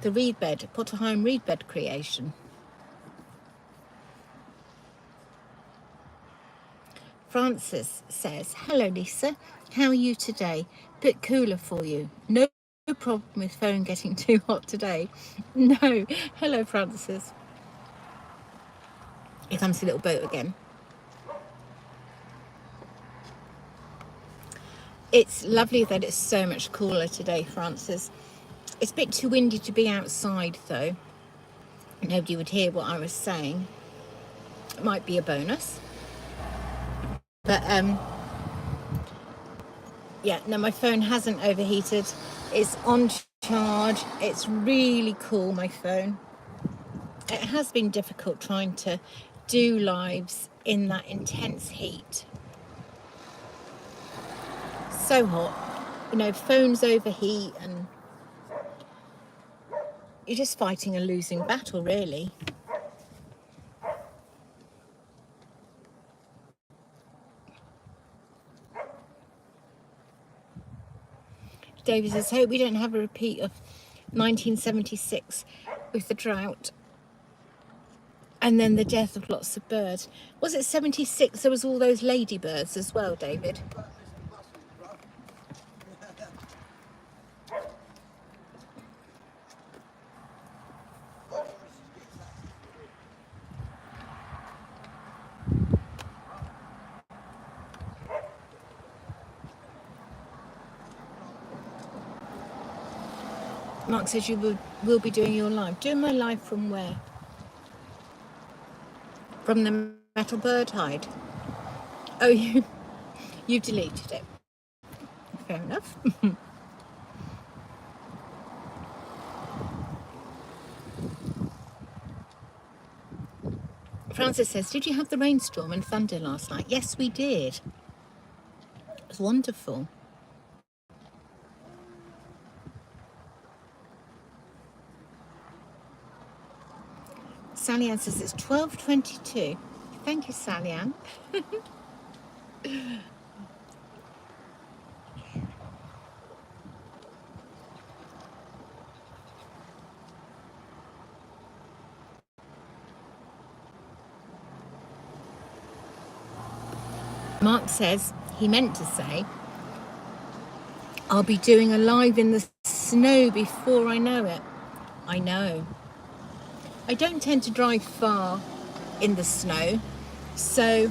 S1: the reed bed, Potter Heigham reed bed creation. Francis says, hello Lisa, how are you today? Bit cooler for you. No problem with phone getting too hot today. No. Hello Francis. Here comes the little boat again. It's lovely that it's so much cooler today, Francis. It's a bit too windy to be outside though. Nobody would hear what I was saying. It might be a bonus. But yeah, no, my phone hasn't overheated. It's on charge. It's really cool, my phone. It has been difficult trying to do lives in that intense heat. So hot. you know, phones overheat and you're just fighting a losing battle, really. David says, hope we don't have a repeat of 1976 with the drought and then the death of lots of birds. Was it 76? There was all those ladybirds as well, David. Mark says you will be doing your live. Doing my live from where? From the metal bird hide. Oh, you deleted it. Fair enough. Francis says, did you have the rainstorm and thunder last night? Yes, we did. It was wonderful. Sally Ann says it's 12:22. Thank you, Sally Ann. Mark says he meant to say, I'll be doing a live in the snow before I know it. I know. I don't tend to drive far in the snow, so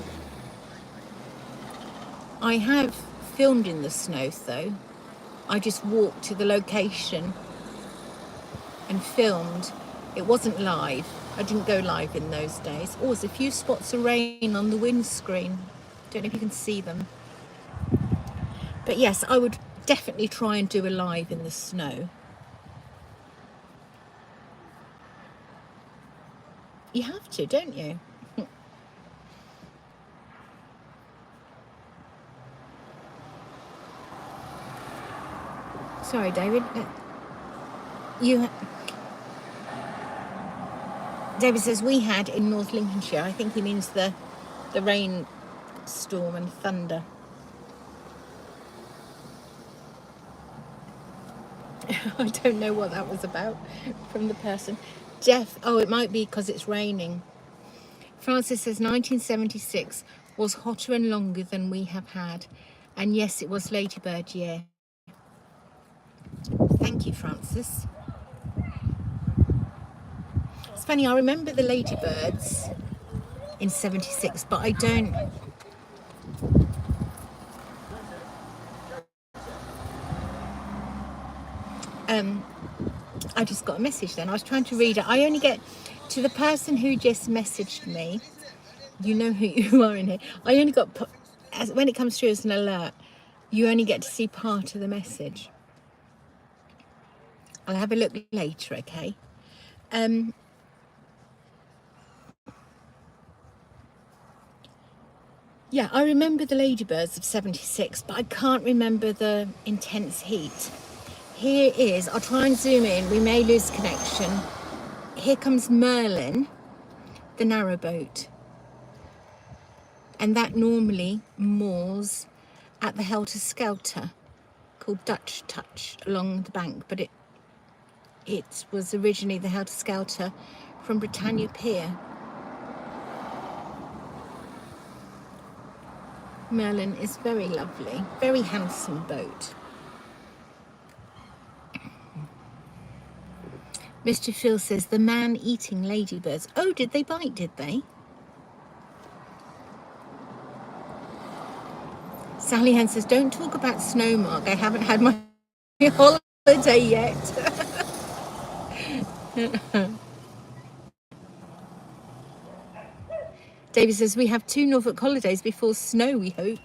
S1: I have filmed in the snow though. I just walked to the location and filmed. It wasn't live. I didn't go live in those days. Oh, there's a few spots of rain on the windscreen. Don't know if you can see them. But yes, I would definitely try and do a live in the snow. You have to, don't you? Sorry, David. David says we had in North Lincolnshire. I think he means the rain storm and thunder. I don't know what that was about from the person. Jeff, oh, it might be because it's raining. Francis says 1976 was hotter and longer than we have had. And yes, it was Ladybird year. Thank you, Francis. It's funny, I remember the Ladybirds in 76, but I don't. I just got a message then. I was trying to read it. I only get to the person who just messaged me. You know who you are in here. I only got, when it comes through as an alert, you only get to see part of the message. I'll have a look later, okay? Yeah, I remember the Ladybirds of 76, but I can't remember the intense heat. Here is, I'll try and zoom in, we may lose connection. Here comes Merlin, the narrowboat. And that normally moors at the Helter Skelter, called Dutch Touch, along the bank, but it was originally the Helter Skelter from Britannia Pier. Merlin is very lovely, very handsome boat. Mr. Phil says, the man eating ladybirds. Oh, did they bite, did they? Sally Ann says, don't talk about snow, Mark. I haven't had my holiday yet. David says, we have 2 Norfolk holidays before snow, we hope.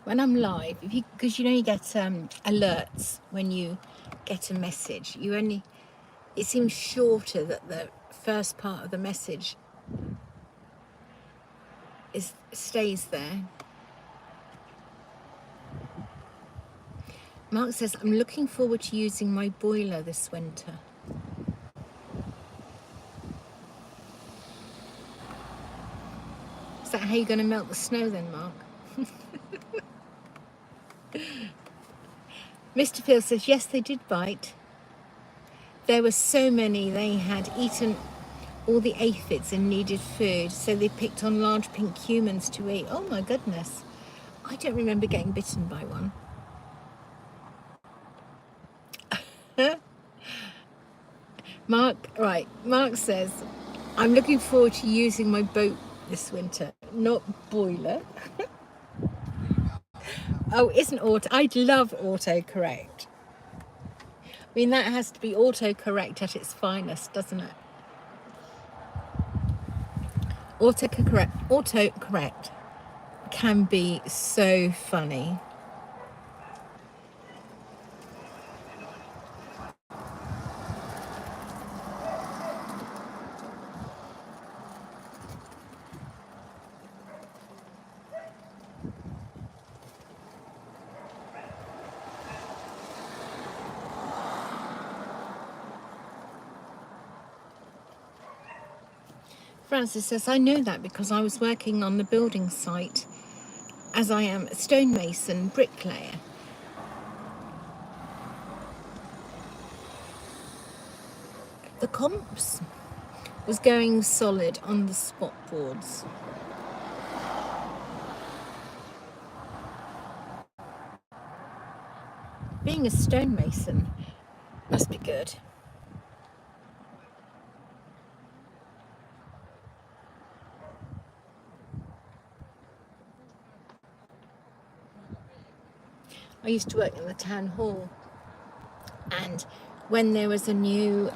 S1: when I'm live, if you, because you know you get alerts when you get a message, you only, it seems shorter that the first part of the message stays there. Mark says, I'm looking forward to using my boiler this winter. Is that how you're going to melt the snow then, Mark? Mr. Phil says, yes, they did bite. There were so many, they had eaten all the aphids and needed food, so they picked on large pink humans to eat. Oh my goodness. I don't remember getting bitten by one. Mark says, I'm looking forward to using my boat this winter, not boiler. Oh, isn't auto? I'd love autocorrect. I mean, that has to be autocorrect at its finest, doesn't it? Autocorrect can be so funny. Francis says, I know that because I was working on the building site as I am a stonemason bricklayer. The comps was going solid on the spot boards. Being a stonemason must be good. I used to work in the town hall, and when there was a new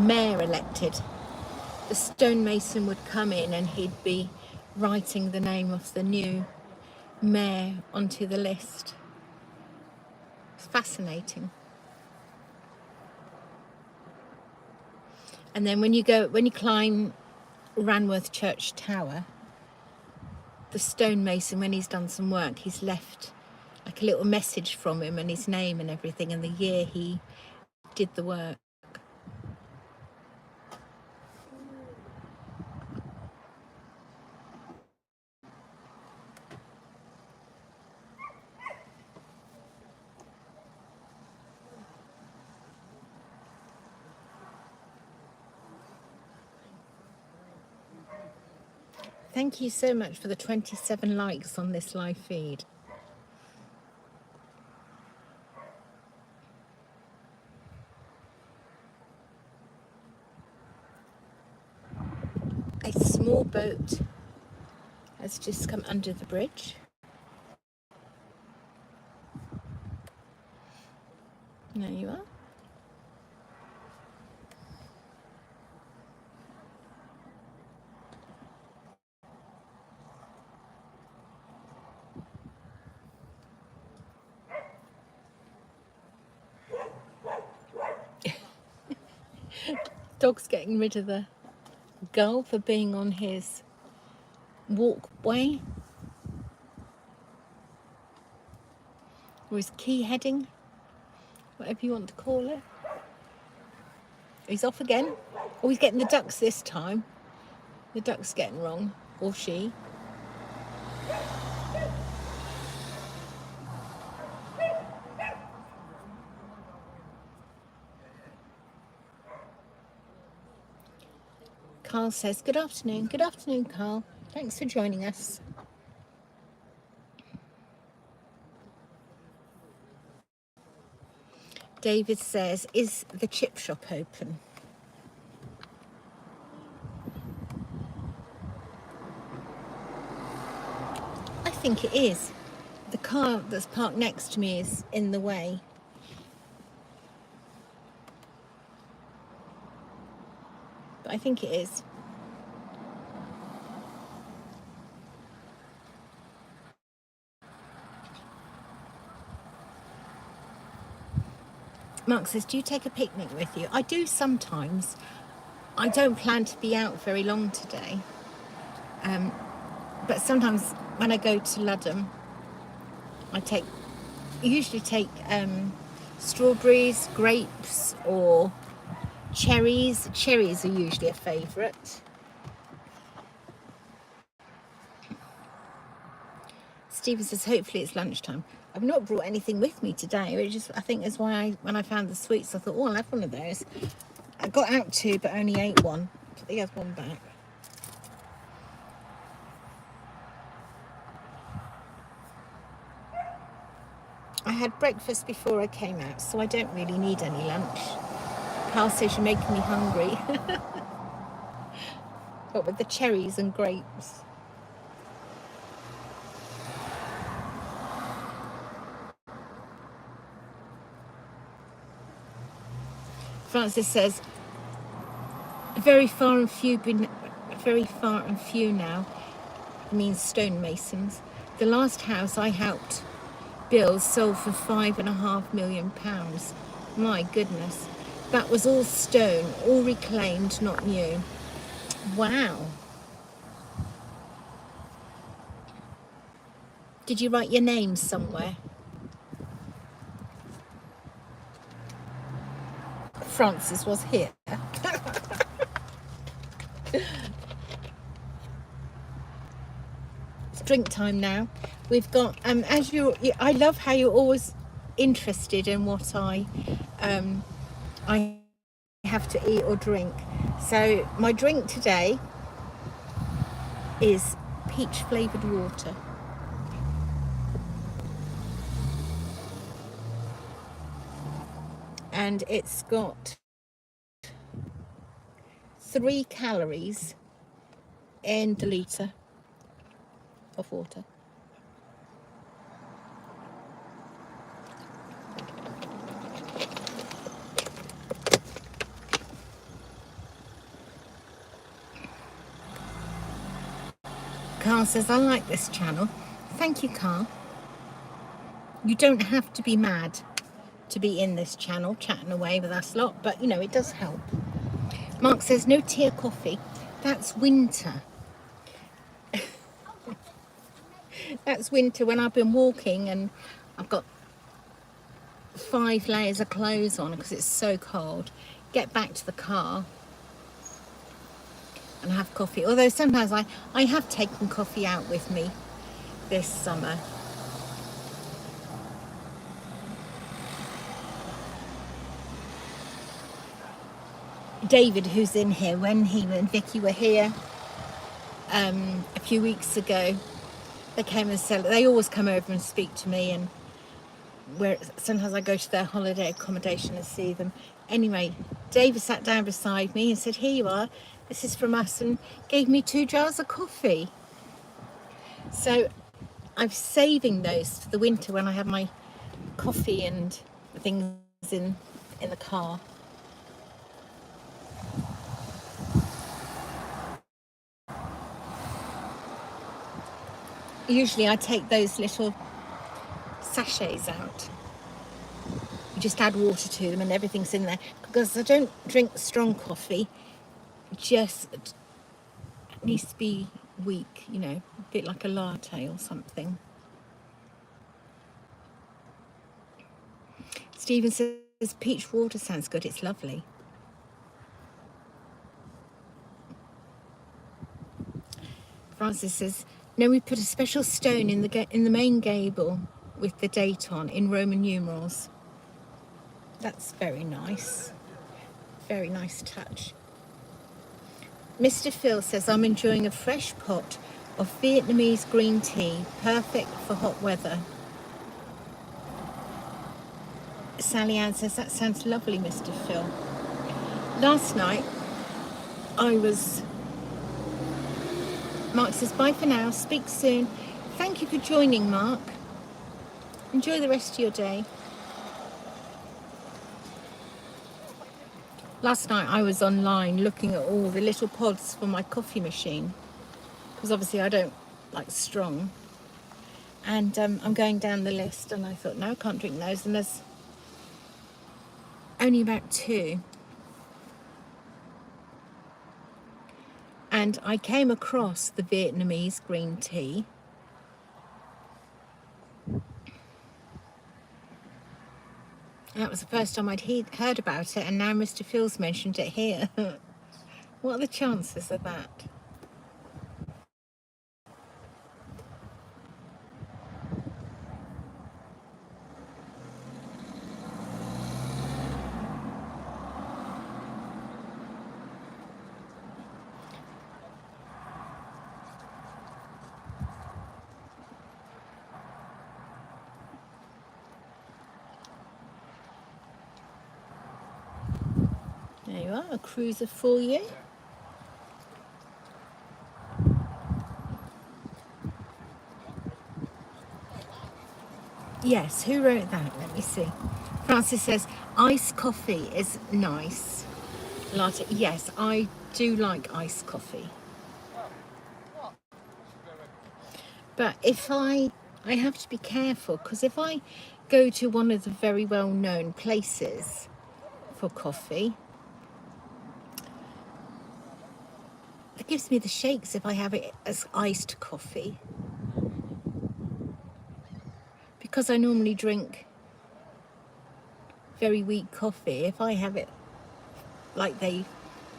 S1: mayor elected, the stonemason would come in and he'd be writing the name of the new mayor onto the list. It's fascinating. And then when you climb Ranworth Church Tower, the stonemason, when he's done some work, he's left like a little message from him and his name and everything and the year he did the work. Thank you so much for the 27 likes on this live feed. A small boat has just come under the bridge. There you are. Dog's getting rid of the gull for being on his walkway, or his key heading, whatever you want to call it. He's off again. Oh, he's getting the ducks this time. The duck's getting wrong, or she. Carl says, good afternoon. Good afternoon, Carl. Thanks for joining us. David says, is the chip shop open? I think it is. The car that's parked next to me is in the way. But I think it is. Mark says, do you take a picnic with you? I do sometimes. I don't plan to be out very long today. But sometimes when I go to Ludham, I usually take strawberries, grapes, or cherries. Cherries are usually a favourite. Stephen says, hopefully it's lunchtime. I've not brought anything with me today. I think is why when I found the sweets, I thought, oh, I'll have one of those. I got out 2, but only ate 1. Put the other one back. I had breakfast before I came out, so I don't really need any lunch. Carl says you're making me hungry. But with the cherries and grapes. Francis says, very far and few now means stonemasons. The last house I helped build sold for £5.5 million. My goodness. That was all stone, all reclaimed, not new. Wow. Did you write your name somewhere? Francis was here. It's drink time now. We've got I love how you're always interested in what I have to eat or drink. So my drink today is peach flavoured water. And it's got 3 calories in the litre of water. Carl says, I like this channel. Thank you, Carl. You don't have to be mad to be in this channel chatting away with us lot, but you know, it does help. Mark says, no tea or coffee. That's winter. That's winter when I've been walking and I've got 5 layers of clothes on because it's so cold. Get back to the car and have coffee. Although sometimes I have taken coffee out with me this summer. David, who's in here, when he and Vicky were here a few weeks ago, they came and said, they always come over and speak to me, and sometimes I go to their holiday accommodation and see them. Anyway, David sat down beside me and said, here you are, this is from us, and gave me 2 jars of coffee. So I'm saving those for the winter when I have my coffee and things in the car. Usually I take those little sachets out. You just add water to them and everything's in there. Because I don't drink strong coffee, just it needs to be weak, you know, a bit like a latte or something. Stephen says peach water sounds good, it's lovely. Francis says, no, we put a special stone in the main gable with the date on in Roman numerals. That's very nice. Very nice touch. Mr. Phil says, I'm enjoying a fresh pot of Vietnamese green tea, perfect for hot weather. Sally Ann says, that sounds lovely, Mr. Phil. Last night, Mark says, bye for now, speak soon. Thank you for joining, Mark. Enjoy the rest of your day. Last night I was online looking at all the little pods for my coffee machine, because obviously I don't like strong. And I'm going down the list and I thought, no, I can't drink those. And there's only about 2. And I came across the Vietnamese green tea. That was the first time I'd heard about it, and now Mr. Phil's mentioned it here. What are the chances of that? There you are, a cruiser for you. Yes, who wrote that? Let me see. Francis says, iced coffee is nice. Latte. Yes, I do like iced coffee. But if I have to be careful, because if I go to one of the very well-known places for coffee, it gives me the shakes if I have it as iced coffee. Because I normally drink very weak coffee, if I have it like they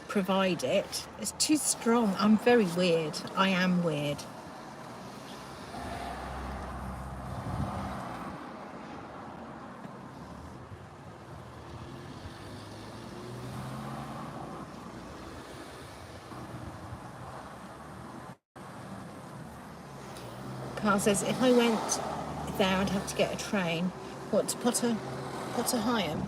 S1: provide it, it's too strong. I'm very weird. I am weird. Carl says, if I went there, I'd have to get a train. What, to Potter Heigham?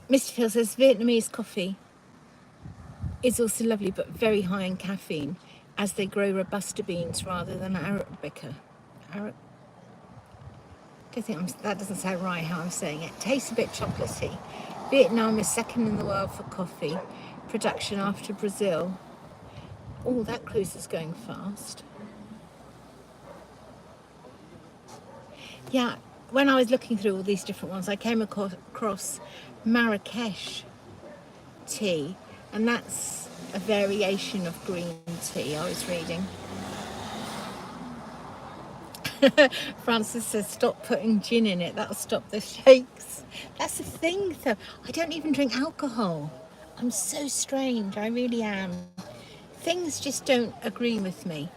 S1: Mr. Phil says, Vietnamese coffee is also lovely, but very high in caffeine, as they grow Robusta beans rather than Arabica. That doesn't sound right how I'm saying it. Tastes a bit chocolatey. Vietnam is second in the world for coffee production after Brazil. Oh, that cruise is going fast. Yeah, when I was looking through all these different ones, I came across Marrakesh tea, and that's a variation of green tea I was reading. Francis says, stop putting gin in it, that'll stop the shakes. That's the thing though, I don't even drink alcohol. I'm so strange, I really am. Things just don't agree with me.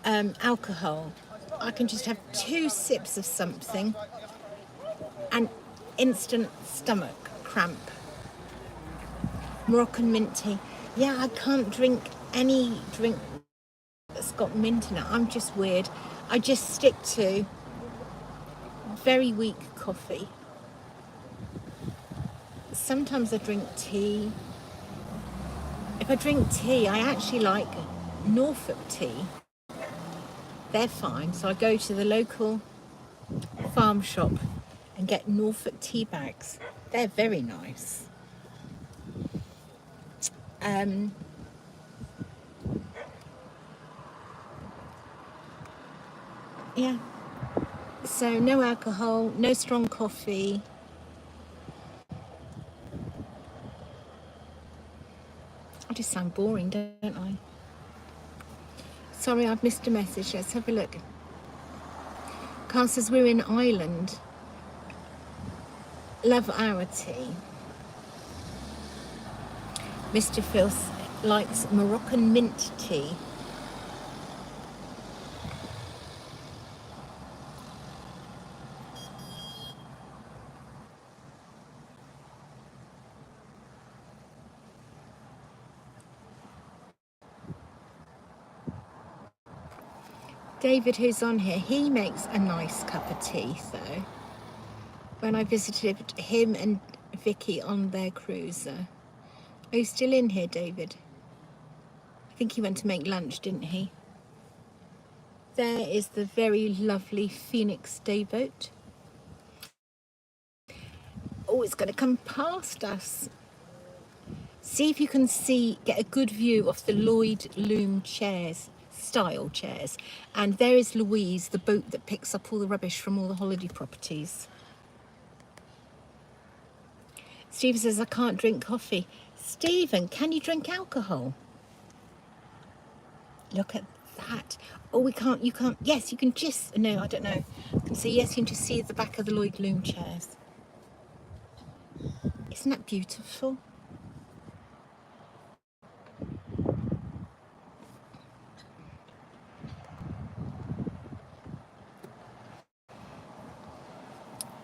S1: Alcohol, I can just have 2 sips of something and instant stomach cramp. Moroccan mint tea, yeah, I can't drink any drink that's got mint in it. I'm just weird. I just stick to very weak coffee. Sometimes I drink tea. If I drink tea, I actually like Norfolk tea. They're fine. So I go to the local farm shop and get Norfolk tea bags. They're very nice. Yeah. So no alcohol, no strong coffee. I just sound boring, don't I? Sorry, I've missed a message. Let's have a look. Carl says, we're in Ireland. Love our tea. Mr. Phil likes Moroccan mint tea. David, who's on here, he makes a nice cup of tea though. When I visited him and Vicky on their cruiser. Are you still in here, David? I think he went to make lunch, didn't he? There is the very lovely Phoenix day boat. Oh, it's going to come past us. See if you can get a good view of the Lloyd Loom chairs. style chairs. And there is Louise, the boat that picks up all the rubbish from all the holiday properties. Stephen says, I can't drink coffee. Stephen, can you drink alcohol? Look at that. Oh, we can't, you can't. Yes, you can just, no, I don't know. I can see, yes, you can just see the back of the Lloyd Loom chairs. Isn't that beautiful?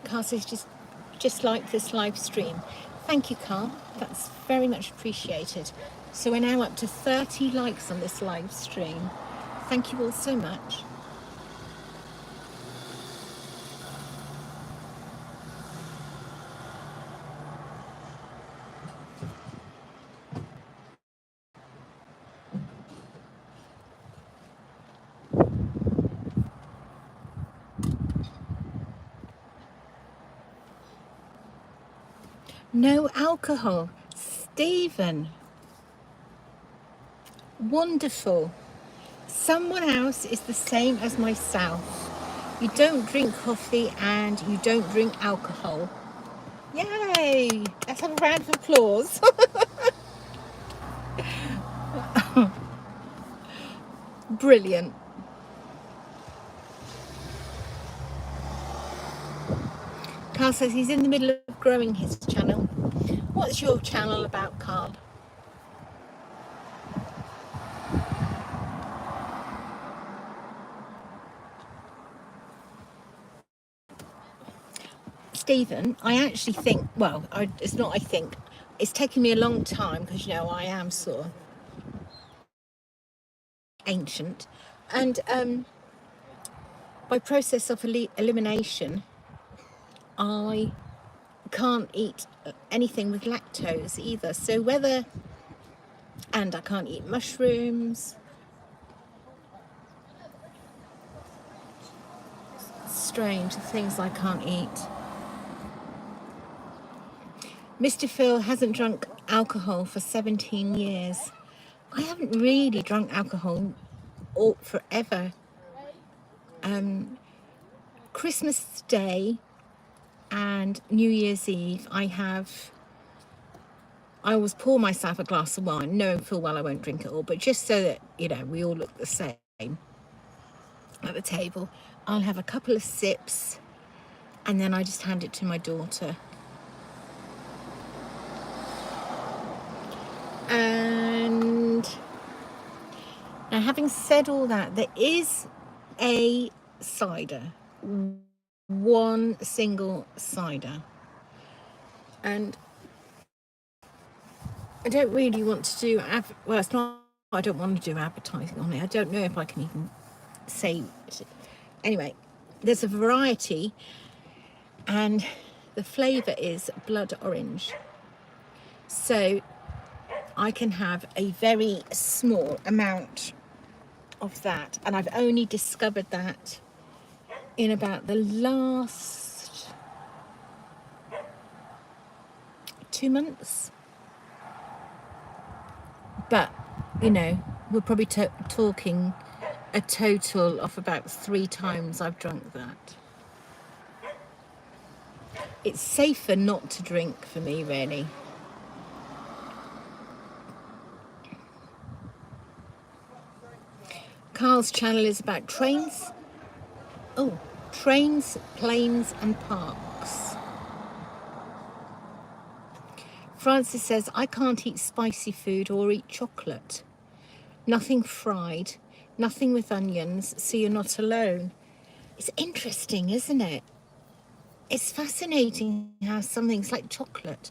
S1: Carl says, just like this live stream. Thank you, Carl. That's very much appreciated. So we're now up to 30 likes on this live stream. Thank you all so much. No alcohol. Stephen. Wonderful. Someone else is the same as myself. You don't drink coffee and you don't drink alcohol. Yay! Let's have a round of applause. Brilliant. Carl says he's in the middle of growing his channel. What's your channel about, Carl? Stephen, I actually think, well, it's not I think, it's taken me a long time because, you know, I am sort of ancient. And by process of elimination, I can't eat anything with lactose either. So and I can't eat mushrooms. Strange, the things I can't eat. Mr. Phil hasn't drunk alcohol for 17 years. I haven't really drunk alcohol forever. Christmas Day and New Year's Eve, I always pour myself a glass of wine, knowing full well I won't drink it all, but just so that, you know, we all look the same at the table. I'll have a couple of sips and then I just hand it to my daughter. And now, having said all that, there is a cider, one single cider, and I don't really want to do, well, it's not, I don't want to do advertising on it. I don't know if I can even say, anyway, there's a variety and the flavour is blood orange. So I can have a very small amount of that, and I've only discovered that in about the last 2 months. But, you know, we're probably talking a total of about 3 times I've drunk that. It's safer not to drink for me, really. Carl's channel is about trains, planes and parks. Francis says, I can't eat spicy food or eat chocolate. Nothing fried, nothing with onions, so you're not alone. It's interesting, isn't it? It's fascinating how some things like chocolate,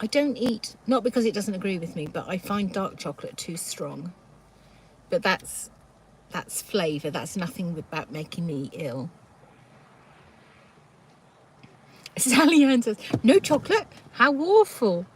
S1: I don't eat, not because it doesn't agree with me, but I find dark chocolate too strong. But that's flavour, that's nothing about making me ill. Sally Ann says, no chocolate? How awful.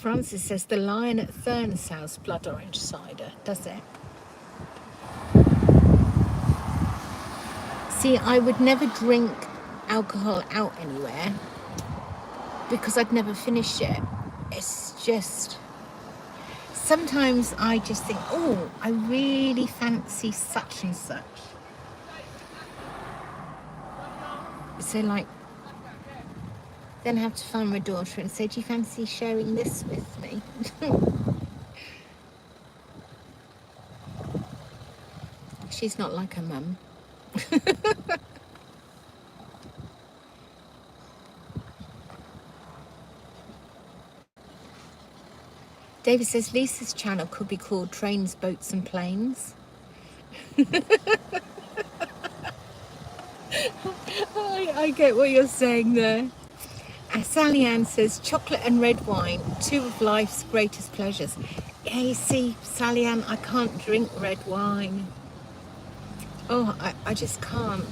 S1: Francis says the Lion at Thurn sells blood orange cider, does it? See, I would never drink alcohol out anywhere because I'd never finish it. It's just, sometimes I just think, oh, I really fancy such and such. So like, then I have to find my daughter and say, do you fancy sharing this with me? She's not like her mum. David says Lisa's channel could be called Trains, Boats and Planes. I get what you're saying there. Sally Ann says chocolate and red wine, two of life's greatest pleasures. Yeah, you see, Sally Ann, I can't drink red wine. Oh, I just can't.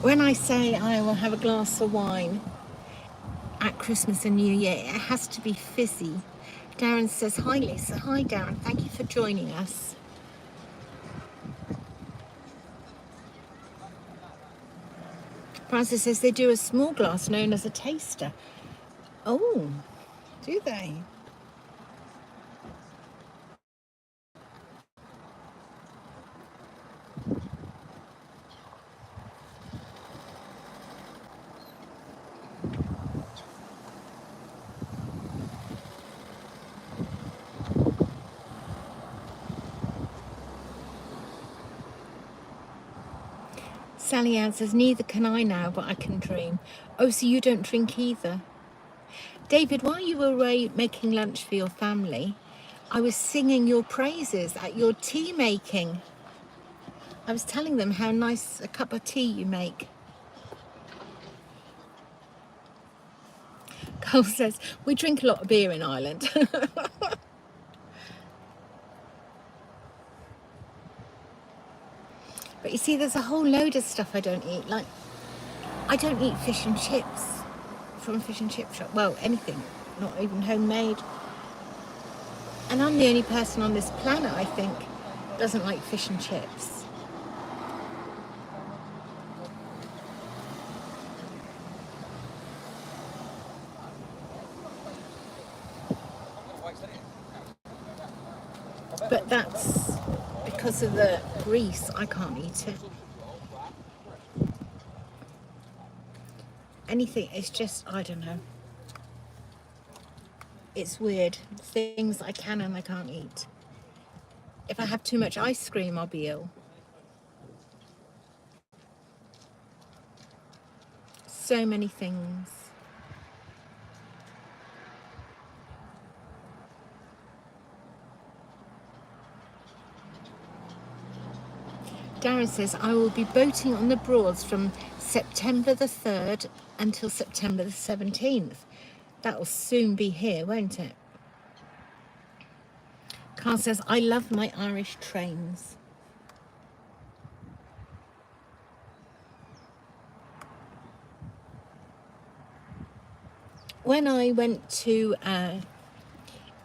S1: When I say I will have a glass of wine at Christmas and New Year, it has to be fizzy. Darren says, hi Lisa. Hi Darren, thank you for joining us. Francis says they do a small glass known as a taster. Oh, do they? Sally Ann says, neither can I now, but I can dream. Oh, so you don't drink either? David, while you were away making lunch for your family, I was singing your praises at your tea making. I was telling them how nice a cup of tea you make. Carl says, we drink a lot of beer in Ireland. But you see, there's a whole load of stuff I don't eat. Like, I don't eat fish and chips from a fish and chip shop. Well, anything, not even homemade. And I'm the only person on this planet, I think, doesn't like fish and chips. But that's because of the grease, I can't eat it. Anything, it's just, I don't know. It's weird. Things I can and I can't eat. If I have too much ice cream, I'll be ill. So many things. Darren says, I will be boating on the Broads from September the 3rd until September the 17th. That will soon be here, won't it? Carl says, I love my Irish trains. When I went to,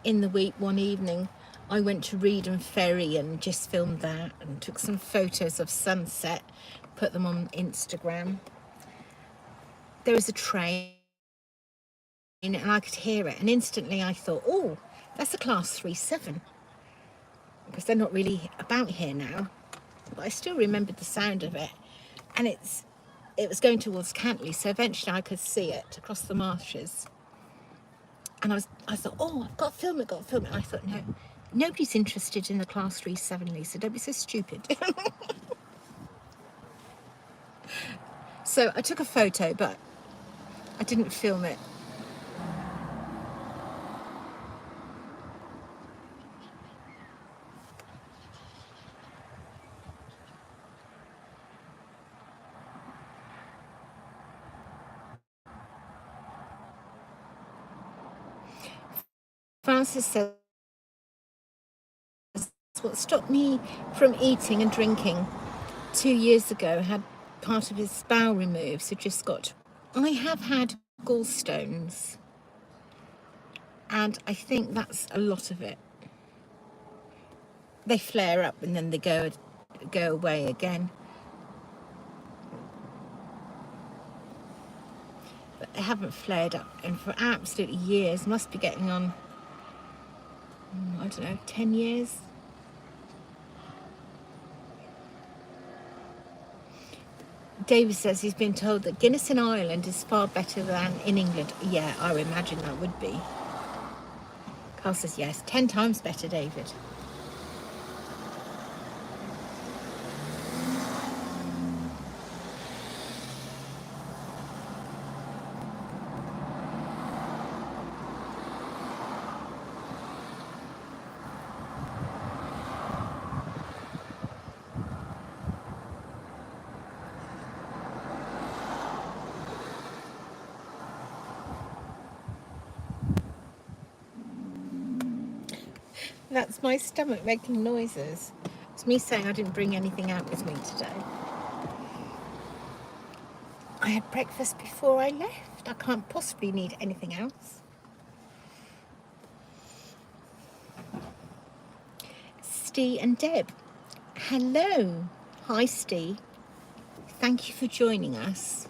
S1: in the week one evening, I went to Reedham Ferry and just filmed that and took some photos of sunset, put them on Instagram. There was a train and I could hear it, and instantly I thought, oh, that's a class 3-7, because they're not really about here now, but I still remembered the sound of it. And it was going towards Cantley, so eventually I could see it across the marshes. And I thought, oh, I've got to film it, And I thought, no, nobody's interested in the class 3-7, Lisa, don't be so stupid. So I took a photo, but I didn't film it. Francis says, what stopped me from eating and drinking 2 years ago, had part of his bowel removed, so just got, I have had gallstones. and I think that's a lot of it. They flare up and then they go away again. But they haven't flared up and for absolutely years. Must be getting on, I don't know, 10 years. David says he's been told that Guinness in Ireland is far better than in England. Yeah, I would imagine that would be. Carl says yes, 10 times better, David. That's my stomach making noises. It's me saying I didn't bring anything out with me today. I had breakfast before I left. I can't possibly need anything else. Steve and Deb. Hello. Hi, Steve. Thank you for joining us.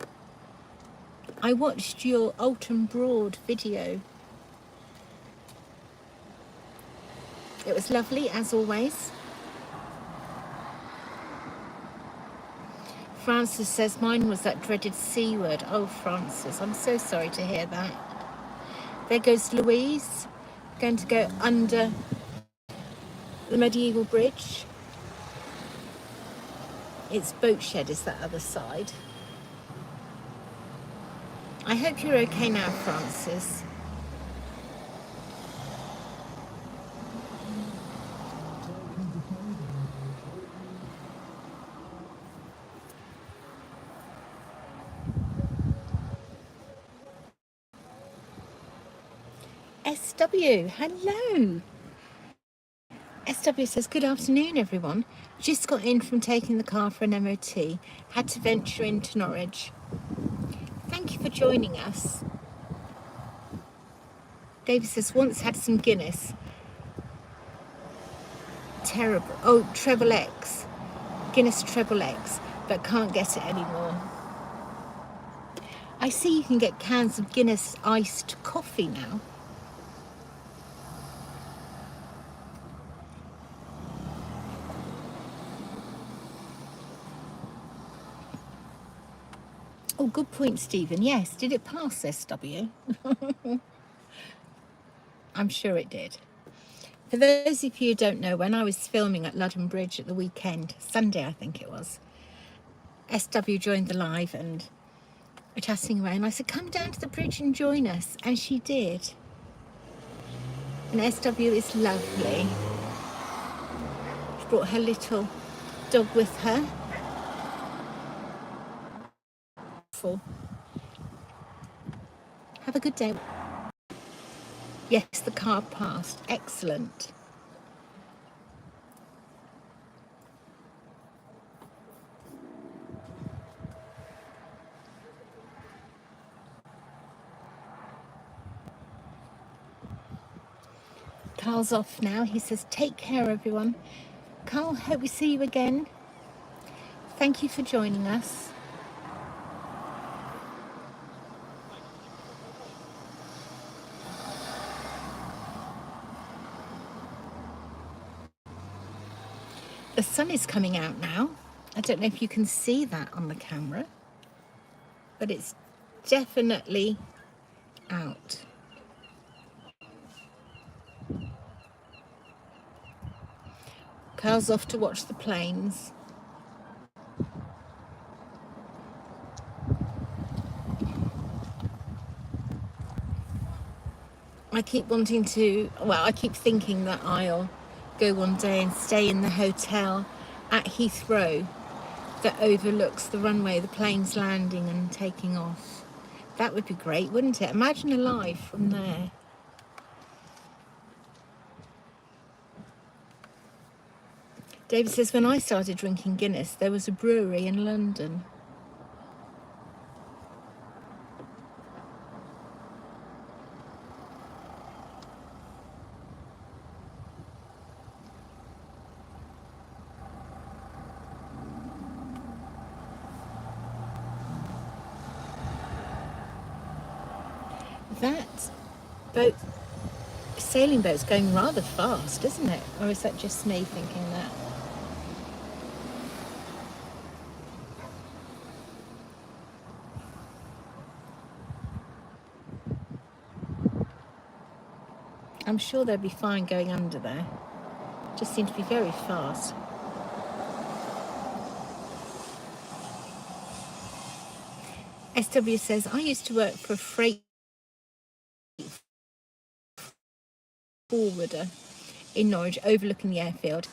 S1: I watched your Alton Broad video. It was lovely, as always. Francis says mine was that dreaded C word. Oh, Francis, I'm so sorry to hear that. There goes Louise, going to go under the medieval bridge. Its boat shed is that other side. I hope you're okay now, Francis. SW, hello. SW says, good afternoon, everyone. Just got in from taking the car for an MOT. Had to venture into Norwich. Thank you for joining us. David says, once had some Guinness. Terrible. Oh, treble X. Guinness treble X, but can't get it anymore. I see you can get cans of Guinness iced coffee now. Oh, good point, Stephen. Yes, did it pass, SW? I'm sure it did. For those of you who don't know, when I was filming at Ludden Bridge at the weekend, Sunday I think it was, SW joined the live and we're chatting away, and I said, come down to the bridge and join us, and she did. And SW is lovely. She brought her little dog with her. Have a good day. Yes, the car passed. Excellent. Carl's off now. He says, take care, everyone. Carl, hope we see you again. Thank you for joining us. The sun is coming out now. I don't know if you can see that on the camera, but it's definitely out. Carl's off to watch the planes. I keep wanting to, well, I keep thinking that I'll go one day and stay in the hotel at Heathrow that overlooks the runway, the planes landing and taking off. That would be great, wouldn't it? Imagine a live from there. David says, when I started drinking Guinness, there was a brewery in London. That boat, sailing boat's going rather fast, isn't it? Or is that just me thinking that? I'm sure they'll be fine going under there. Just seem to be very fast. SW says, I used to work for a freight forwarder in Norwich overlooking the airfield.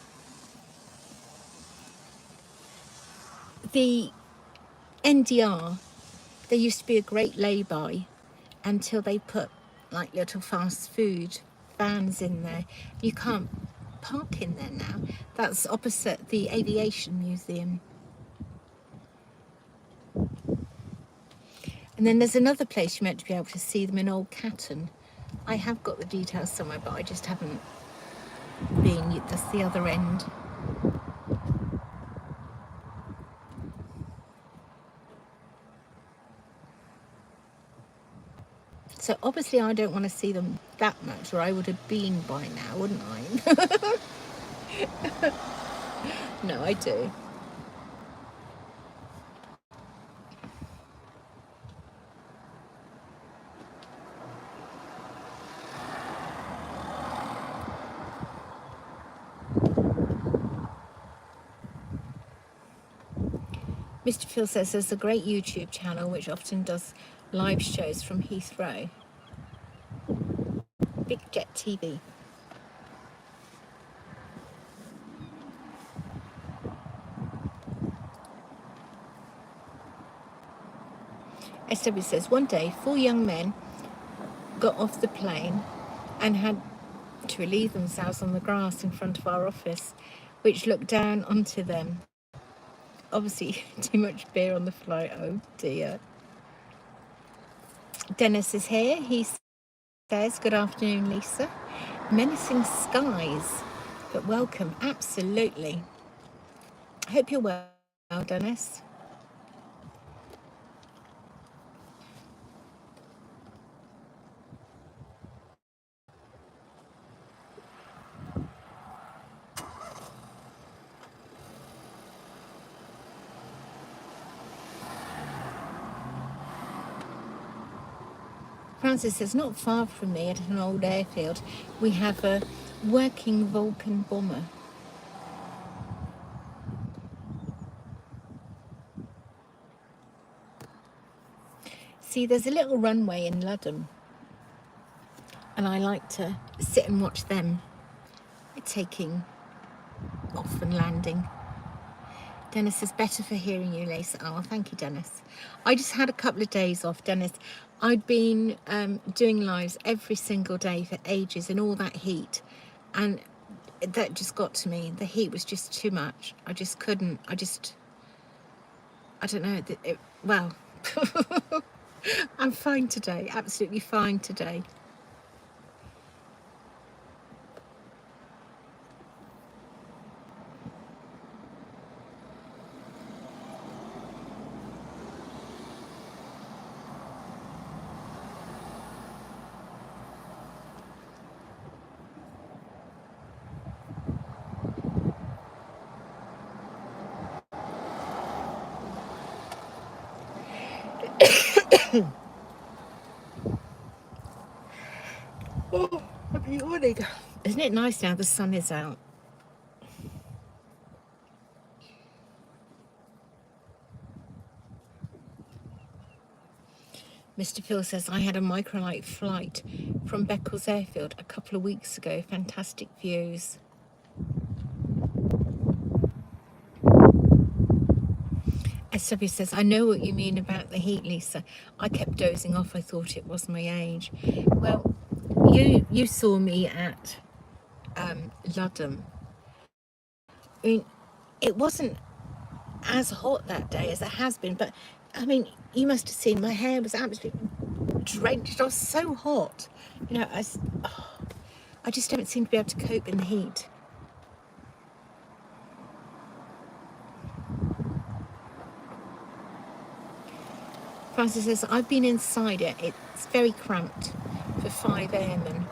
S1: The NDR, there used to be a great lay-by until they put like little fast food vans in there. You can't park in there now. That's opposite the aviation museum. And then there's another place you're meant to be able to see them in Old Catton. I have got the details somewhere, but I just haven't been. That's the other end. So obviously I don't want to see them that much, or I would have been by now, wouldn't I? No, I do. Mr. Phil says there's a great YouTube channel which often does live shows from Heathrow. Big Jet TV. SW says, one day 4 young men got off the plane and had to relieve themselves on the grass in front of our office, which looked down onto them. Obviously too much beer on the flight. Oh dear. Dennis is here. He says, good afternoon, Lisa. Menacing skies, but welcome. Absolutely. I hope you're well, Dennis. Francis says, not far from me at an old airfield, we have a working Vulcan bomber. See, there's a little runway in Ludham, and I like to sit and watch them taking off and landing. Dennis is better for hearing you, Lisa. Oh, thank you, Dennis. I just had a couple of days off, Dennis. I'd been doing lives every single day for ages in all that heat, and that just got to me. The heat was just too much. I just couldn't. I don't know. Well, I'm fine today. Absolutely fine today. Oh, I'm yawning. Isn't it nice now the sun is out? Mr. Phil says, I had a microlight flight from Beccles Airfield a couple of weeks ago. Fantastic views. SW says, I know what you mean about the heat, Lisa. I kept dozing off. I thought it was my age. Well, you saw me at Ludham. I mean, it wasn't as hot that day as it has been, but I mean, you must have seen my hair was absolutely drenched. I was so hot. You know, I just don't seem to be able to cope in the heat. Francis says, I've been inside it. It's very cramped for 5 airmen.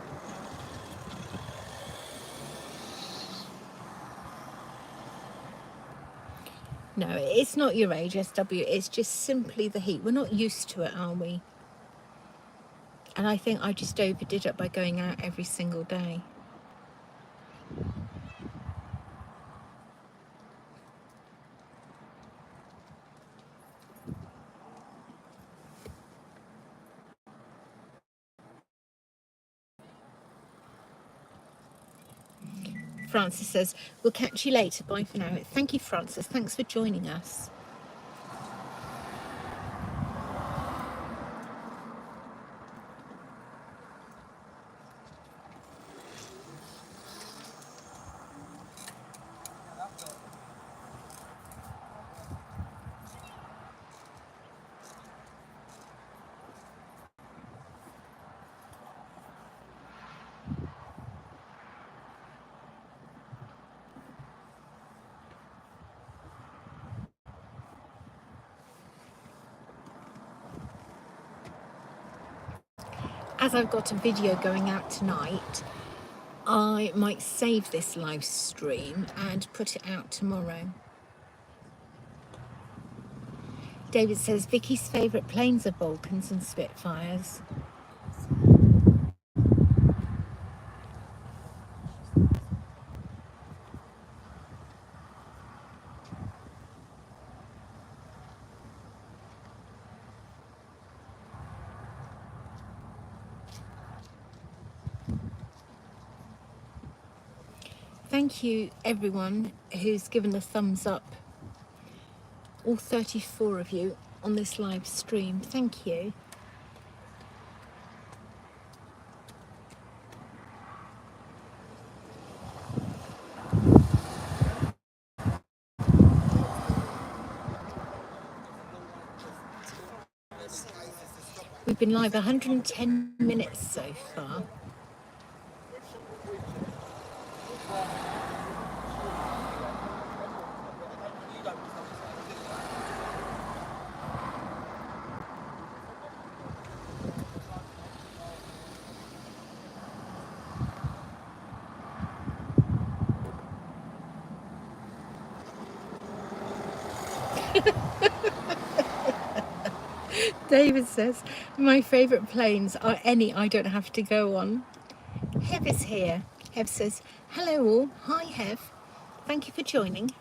S1: No, it's not your age, SW. It's just simply the heat. We're not used to it, are we? And I think I just overdid it by going out every single day. Francis says, we'll catch you later. Bye for now. Thank you, Francis. Thanks for joining us. As I've got a video going out tonight, I might save this live stream and put it out tomorrow. David says Vicky's favourite planes are Vulcans and Spitfires. Thank you everyone who's given a thumbs up, all 34 of you on this live stream. Thank you. We've been live 110 minutes so far. David says, my favourite planes are any I don't have to go on. Hev is here. Hev says, hello all. Hi Hev. Thank you for joining.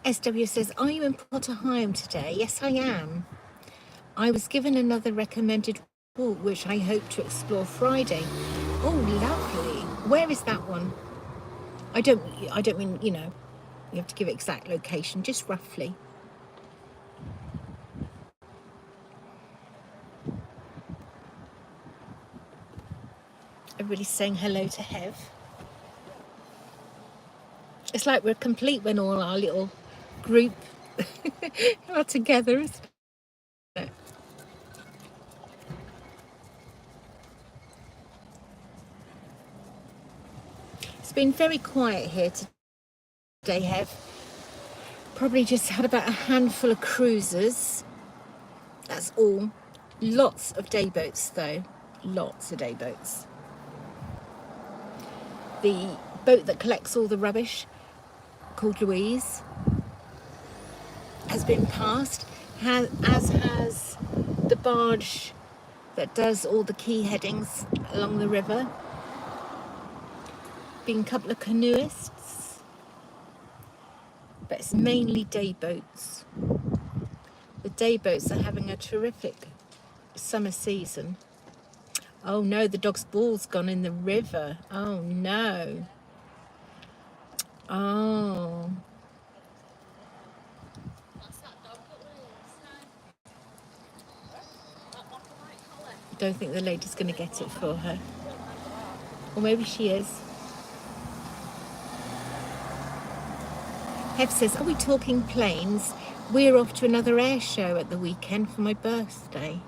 S1: SW says, are you in Potter Heigham today? Yes, I am. I was given another recommended walk, which I hope to explore Friday. Oh, lovely. Where is that one? I don't mean, you know, you have to give exact location, just roughly. Everybody's saying hello to Hev. It's like we're complete when all our little group are together, isn't it? It's been very quiet here today, Hev. Probably just had about a handful of cruisers. That's all. Lots of day boats though. Lots of day boats. The boat that collects all the rubbish, called Louise, has been passed, as has the barge that does all the key headings along the river. Been a couple of canoeists, but it's mainly day boats. The day boats are having a terrific summer season. Oh no, the dog's ball's gone in the river. Oh no. Oh. Don't think the lady's going to get it for her. Or maybe she is. Hev says, are we talking planes? We're off to another air show at the weekend for my birthday.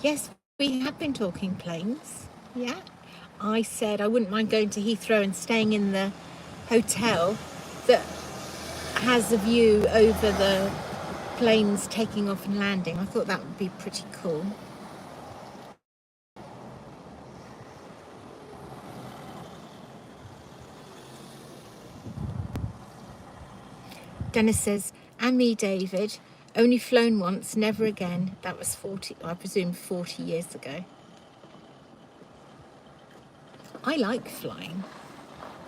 S1: Yes, we have been talking planes. Yeah. I said I wouldn't mind going to Heathrow and staying in the hotel that has a view over the planes taking off and landing. I thought that would be pretty cool. Dennis says, and me, David, only flown once, never again. That was 40, I presume 40 years ago. I like flying.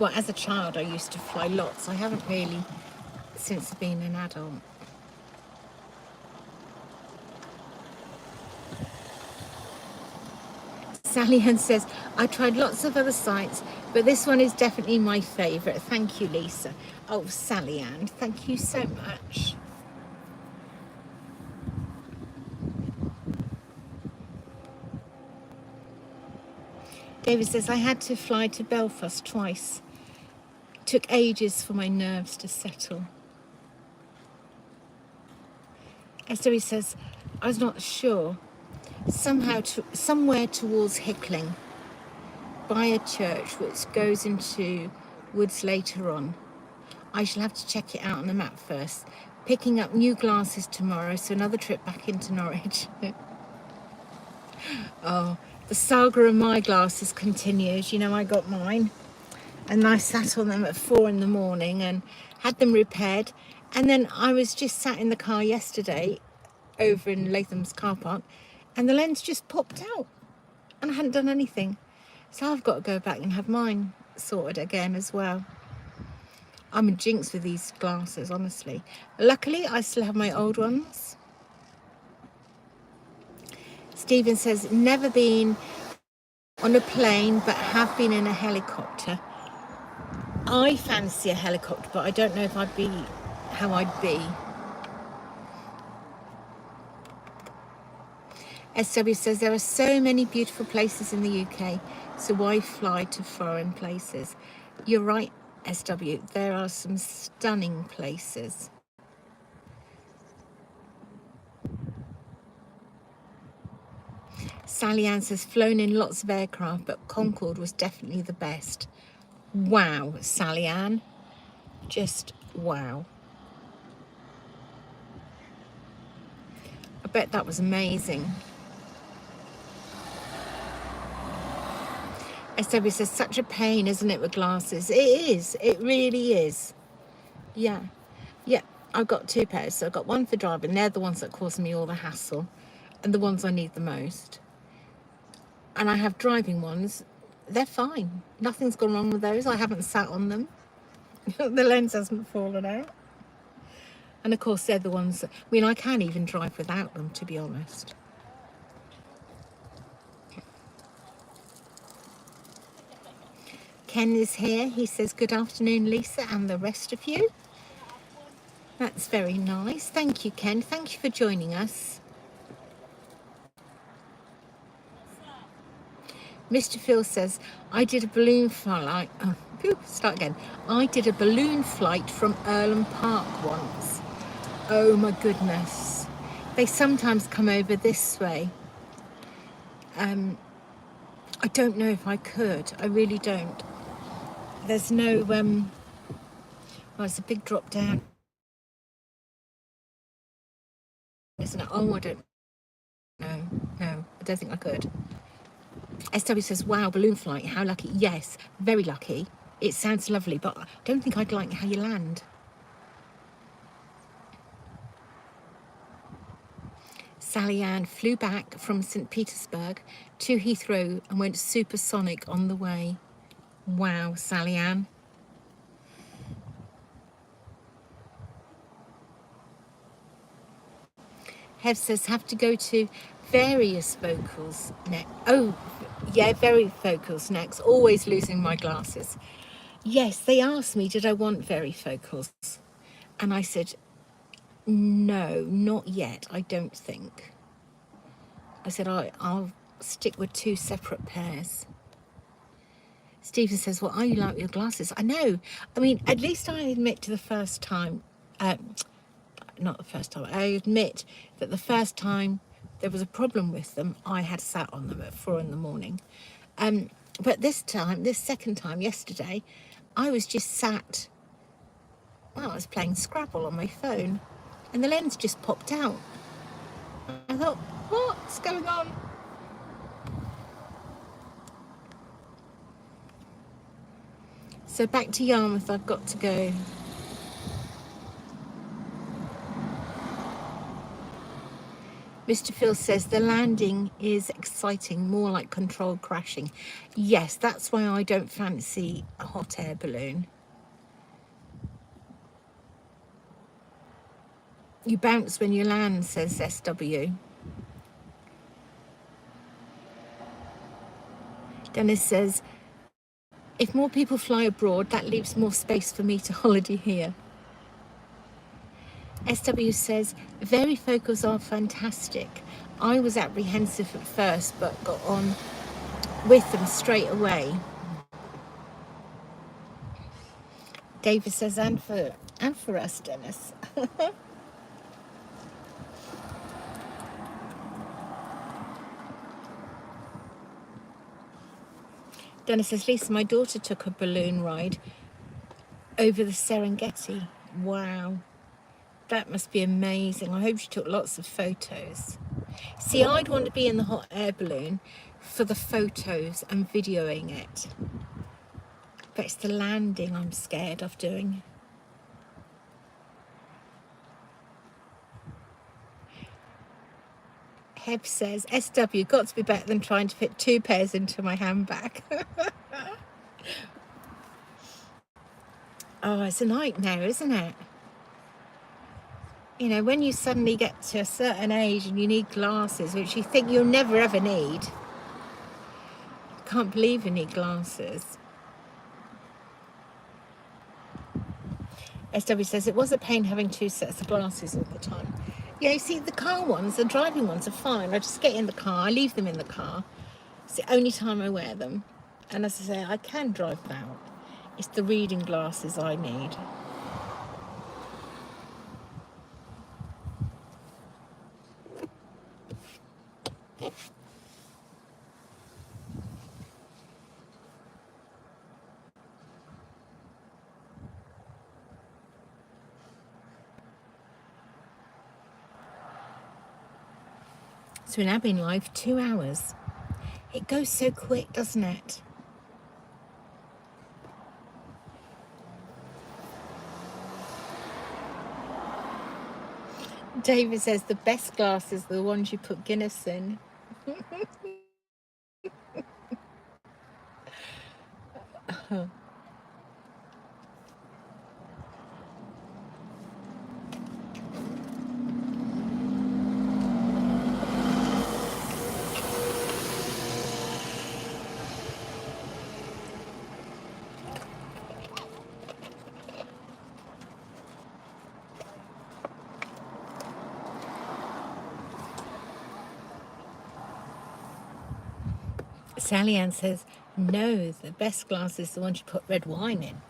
S1: Well, as a child, I used to fly lots. I haven't really since being an adult. Sally Ann says, I tried lots of other sites, but this one is definitely my favourite. Thank you, Lisa. Oh, Sally Ann, thank you so much. David says, I had to fly to Belfast twice. Took ages for my nerves to settle. Esther says, I was not sure. Somewhere towards Hickling, by a church which goes into woods later on. I shall have to check it out on the map first. Picking up new glasses tomorrow, so another trip back into Norwich. Oh, the saga of my glasses continues. You know, I got mine and I sat on them at 4 in the morning and had them repaired. And then I was just sat in the car yesterday over in Latham's car park and the lens just popped out and I hadn't done anything. So I've got to go back and have mine sorted again as well. I'm a jinx with these glasses, honestly. Luckily, I still have my old ones. Stephen says, never been on a plane, but have been in a helicopter. I fancy a helicopter, but I don't know if I'd be how I'd be. SW says, there are so many beautiful places in the UK, so why fly to foreign places? You're right, SW, there are some stunning places. Sally Ann says, flown in lots of aircraft, but Concorde was definitely the best. Wow, Sally Ann. Just wow. I bet that was amazing. SW says, such a pain, isn't it, with glasses? It is. It really is. Yeah. Yeah. I've got 2 pairs. So I've got one for driving. They're the ones that cause me all the hassle and the ones I need the most. And I have driving ones. They're fine. Nothing's gone wrong with those. I haven't sat on them. The lens hasn't fallen out. And of course, they're the ones that, I mean, I can even drive without them, to be honest. Ken is here. He says, good afternoon, Lisa, and the rest of you. That's very nice. Thank you, Ken. Thank you for joining us. Mr. Phil says, I did a balloon flight. Start again. I did a balloon flight from Earlham Park once. Oh my goodness. They sometimes come over this way. I don't know if I could. I really don't. There's no, well, it's a big drop down, isn't it? Oh, I don't know. No, I don't think I could. SW says, wow, balloon flight, how lucky. Yes, very lucky. It sounds lovely, but I don't think I'd like how you land. Sally Ann flew back from St. Petersburg to Heathrow and went supersonic on the way. Wow, Sally Ann. Hev says, have to go to various vocals next. Oh, yeah, very vocals next. Always losing my glasses. Yes, they asked me, did I want varifocals? And I said, no, not yet, I don't think. I said, I'll stick with 2 separate pairs. Stephen says, well, are you like your glasses? I know. I mean, at least I admit to the first time, not the first time, I admit that the first time there was a problem with them, I had sat on them at 4 in the morning. But this second time, yesterday, I was just sat, well, I was playing Scrabble on my phone, and the lens just popped out. I thought, what's going on? So back to Yarmouth, I've got to go. Mr. Phil says the landing is exciting, more like controlled crashing. Yes, that's why I don't fancy a hot air balloon. You bounce when you land, says SW. Dennis says, if more people fly abroad, that leaves more space for me to holiday here. SW says, varifocals are fantastic. I was apprehensive at first, but got on with them straight away. David says, and for us, Dennis. Dennis says, Lisa, my daughter took a balloon ride over the Serengeti. Wow. That must be amazing. I hope she took lots of photos. See, I'd want to be in the hot air balloon for the photos and videoing it. But it's the landing I'm scared of doing. Heb says, SW, got to be better than trying to fit 2 pairs into my handbag. Oh, it's a nightmare, isn't it? You know, when you suddenly get to a certain age and you need glasses, which you think you'll never ever need. Can't believe you need glasses. SW says, it was a pain having 2 sets of glasses all the time. Yeah, you see, the car ones, the driving ones are fine. I just get in the car, I leave them in the car. It's the only time I wear them. And as I say, I can drive them out. It's the reading glasses I need. So in Abbey Life, 2 hours. It goes so quick, doesn't it? David says the best glasses are the ones you put Guinness in. Sally Ann says, no, the best glass is the one you put red wine in.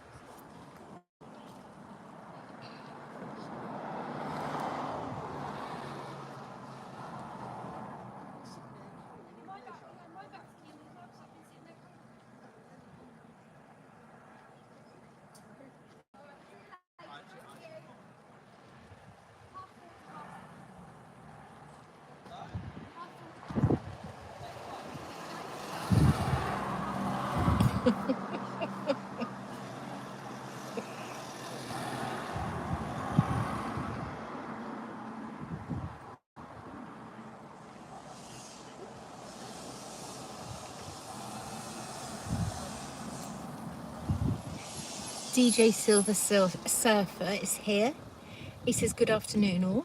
S1: DJ Silver Surfer is here. He says, good afternoon all.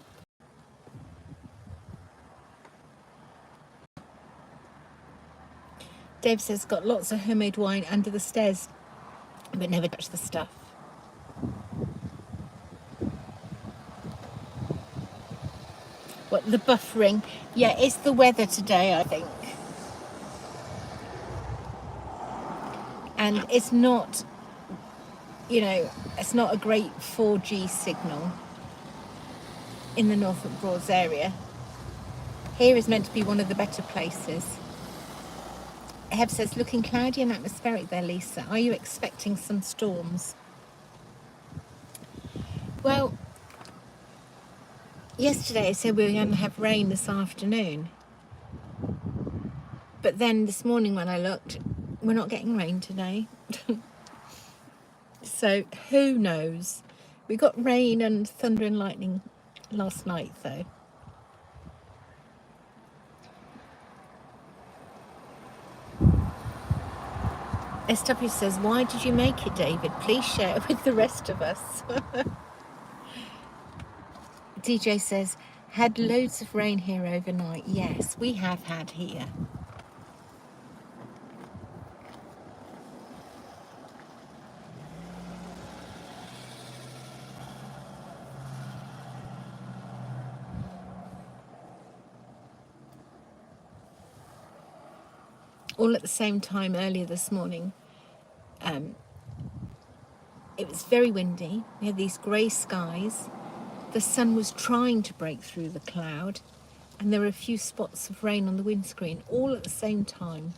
S1: Dave says, got lots of homemade wine under the stairs, but never touch the stuff. What, the buffering? Yeah, it's the weather today, I think. And it's not, it's not a great 4G signal in the Norfolk Broads area. Here is meant to be one of the better places. Heb says, looking cloudy and atmospheric there, Lisa. Are you expecting some storms? Well, yesterday I said we were going to have rain this afternoon. But then this morning when I looked, we're not getting rain today. So who knows? We got rain and thunder and lightning last night though. SW says, why did you make it, David? Please share it with the rest of us. DJ says, had loads of rain here overnight. Yes, we have had here. All at the same time earlier this morning. It was very windy. We had these grey skies. The sun was trying to break through the cloud, and there were a few spots of rain on the windscreen all at the same time.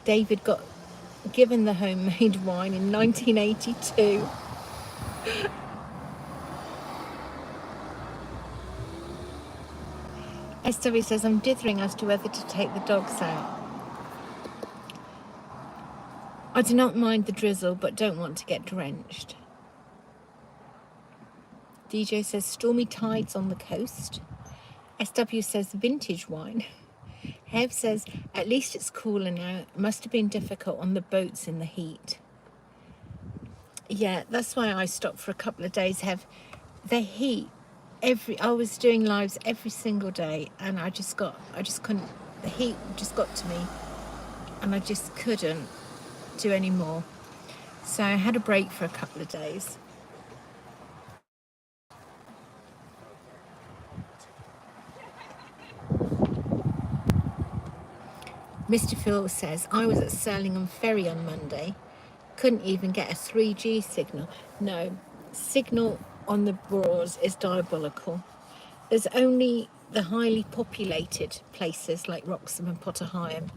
S1: David got given the homemade wine in 1982. SW says, I'm dithering as to whether to take the dogs out. I do not mind the drizzle, but don't want to get drenched. DJ says, stormy tides on the coast. SW says, vintage wine. Hev says, at least it's cooler now. It must have been difficult on the boats in the heat. Yeah, that's why I stopped for a couple of days, Hev. The heat, I was doing lives every single day, and I just couldn't, the heat just got to me, and I just couldn't do any more. So I had a break for a couple of days. Mr. Phil says, I was at Surlingham Ferry on Monday, couldn't even get a 3G signal. No, signal on the Broads is diabolical. There's only the highly populated places like Wroxham and Potter Heigham,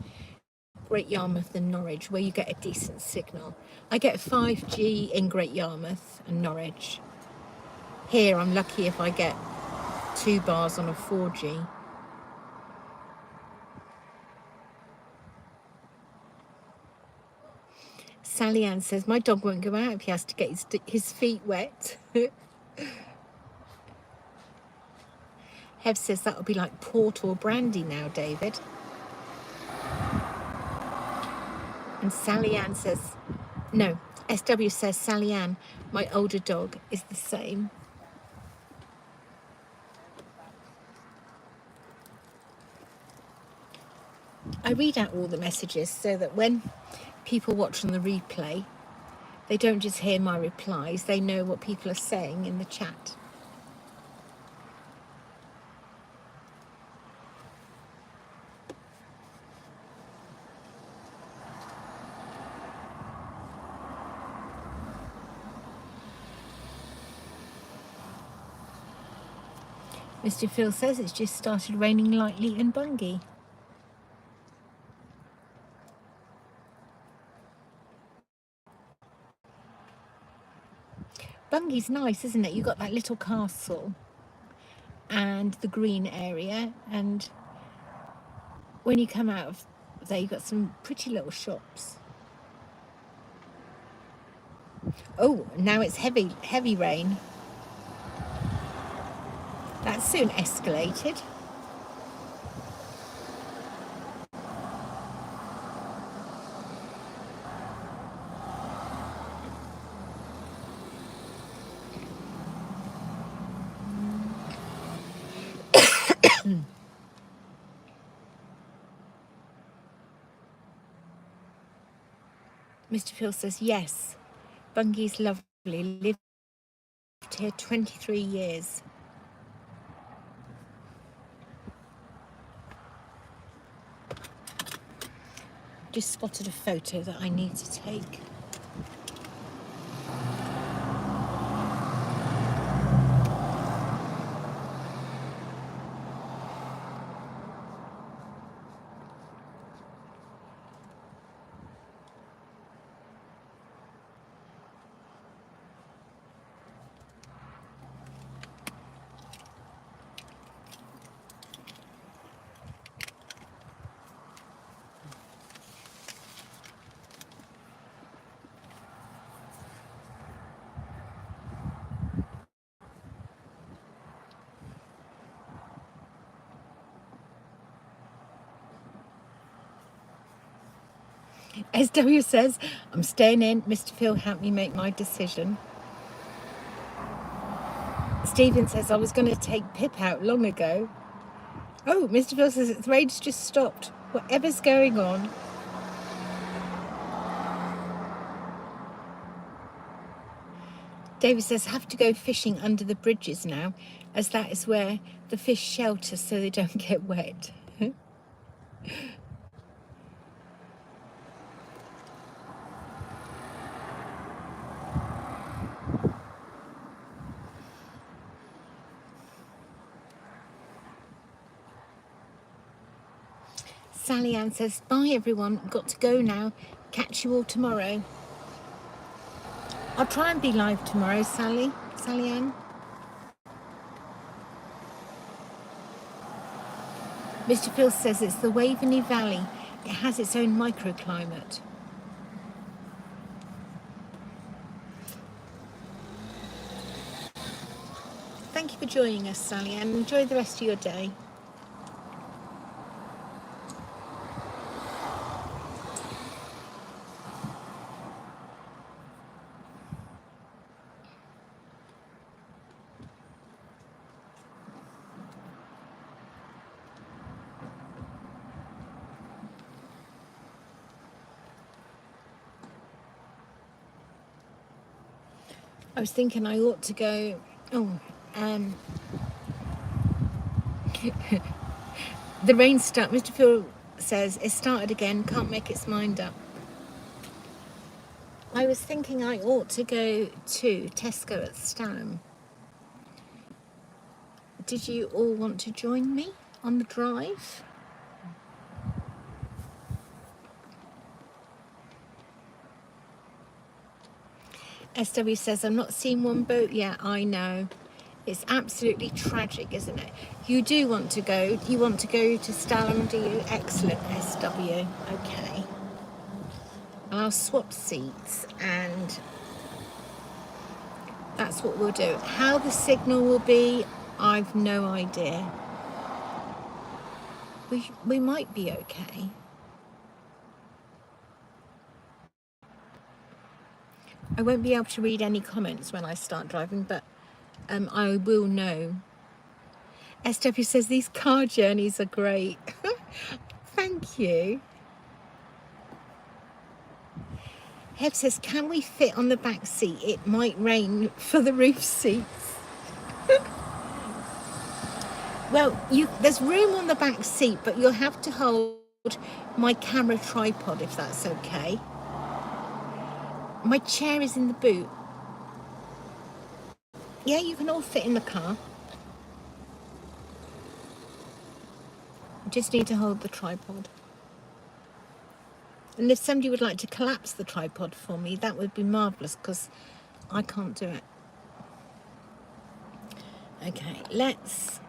S1: Great Yarmouth and Norwich, where you get a decent signal. I get 5G in Great Yarmouth and Norwich. Here I'm lucky if I get 2 bars on a 4G. Sally Ann says, my dog won't go out if he has to get his feet wet. Hev says that'll be like port or brandy now, David. And Sally Ann says, no, SW says, Sally Ann, my older dog is the same. I read out all the messages so that when people watch on the replay, they don't just hear my replies, they know what people are saying in the chat. Mr. Phil says it's just started raining lightly in Bungay. Bungay's nice, isn't it? You've got that little castle and the green area, and when you come out of there, you've got some pretty little shops. Oh, now it's heavy rain. That soon escalated. Mr. Phil says, yes, Bungay's lovely. Lived lived here 23 years. Just spotted a photo that I need to take. SW says, I'm staying in. Mr. Phil helped me make my decision. Stephen says, I was going to take Pip out long ago. Oh, Mr. Phil says, the rain's just stopped. Whatever's going on. David says, have to go fishing under the bridges now, as that is where the fish shelter so they don't get wet. Sally Ann says, bye everyone, got to go now. Catch you all tomorrow. I'll try and be live tomorrow, Sally Ann. Mr. Phil says it's the Waveney Valley. It has its own microclimate. Thank you for joining us, Sally Ann. Enjoy the rest of your day. I was thinking I ought to go, the rain started, Mr. Phil says, it started again, can't make its mind up. I was thinking I ought to go to Tesco at Stam. Did you all want to join me on the drive? SW says, I'm not seeing one boat yet. I know. It's absolutely tragic, isn't it? You do want to go. You want to go to Stalham, do you? Excellent, SW. Okay. I'll swap seats and that's what we'll do. How the signal will be, I've no idea. We might be okay. I won't be able to read any comments when I start driving, but I will know. SW says, these car journeys are great. Thank you. Heb says, can we fit on the back seat? It might rain for the roof seats. Well, there's room on the back seat, but you'll have to hold my camera tripod if that's okay. My chair is in the boot. Yeah, you can all fit in the car. You just need to hold the tripod. And if somebody would like to collapse the tripod for me, that would be marvellous, because I can't do it. Okay, let's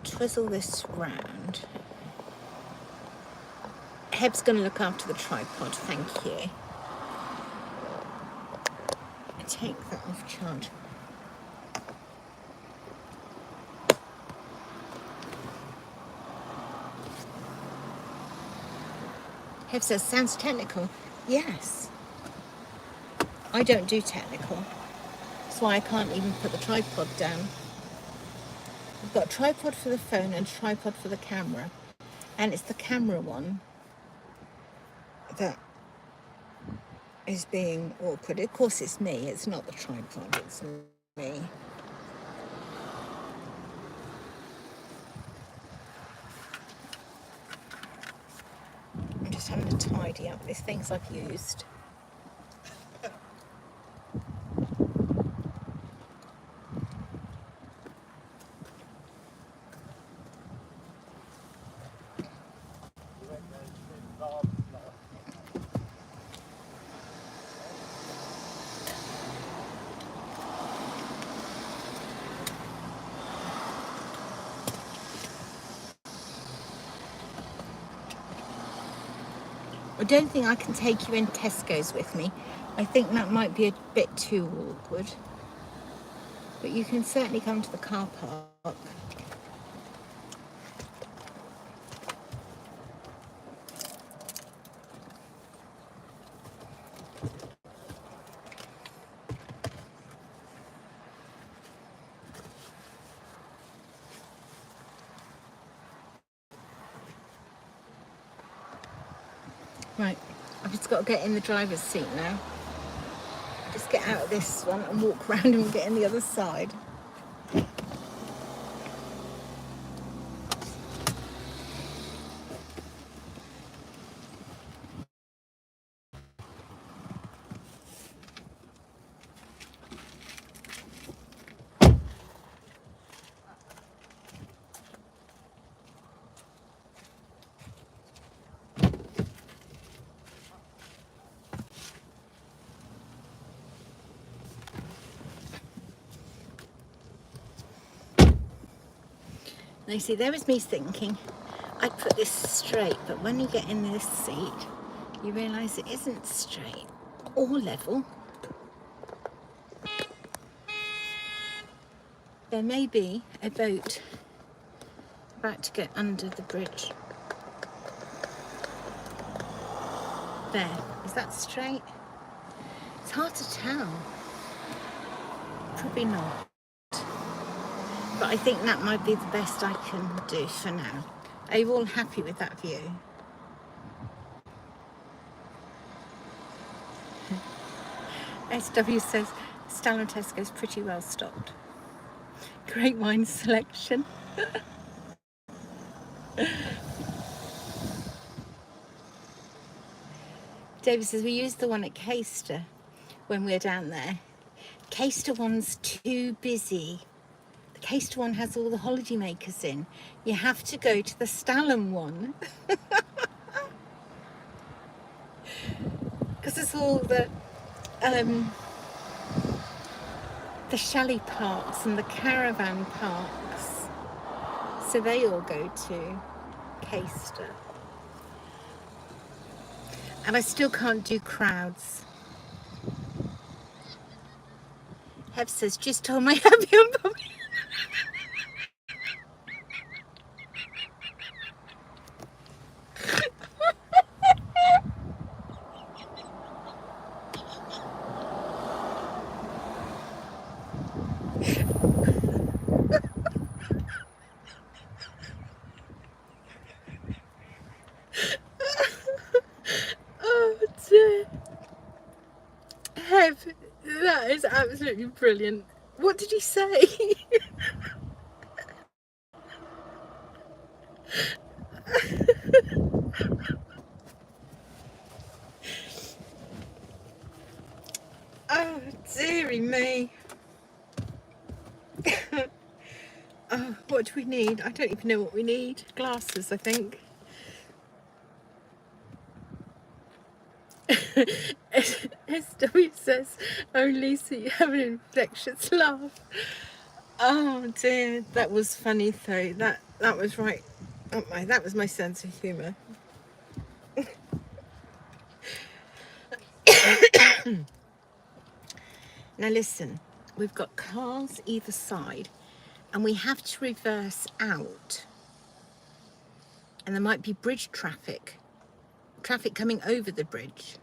S1: twizzle this round. Heb's going to look after the tripod, thank you. Take that off charge. Heb says, sounds technical. Yes. I don't do technical. That's why I can't even put the tripod down. I've got a tripod for the phone and a tripod for the camera. And it's the camera one that is being awkward. Of course it's me, it's not the tripod, it's me. I'm just having to tidy up these things I've used. I don't think I can take you in Tesco's with me. I think that might be a bit too awkward. But you can certainly come to the car park. Right, I've just got to get in the driver's seat now. Just get out of this one and walk around and get in the other side. Now you see, there was me thinking I'd put this straight, but when you get in this seat, you realise it isn't straight or level. There may be a boat about to go under the bridge. There, is that straight? It's hard to tell. Probably not. But I think that might be the best I can do for now. Are you all happy with that view? SW says Stalin Tesco is pretty well stocked. Great wine selection. David says we used the one at Caister when we were down there. Caister one's too busy. The Caister one has all the holiday makers in. You have to go to the Stalin one. Because it's all the chalet parks and the caravan parks. So they all go to Caister. And I still can't do crowds. Heb says, just told my happy and puppy. Oh dear. Heb, that is absolutely brilliant. What did he say? Oh dearie me. Oh, what do we need? I don't even know what we need. Glasses, I think. SW says, oh Lisa, you have an infectious laugh. Oh dear, that was funny though. That was right. Oh my, that was my sense of humour. Now listen, we've got cars either side and we have to reverse out. And there might be bridge traffic coming over the bridge.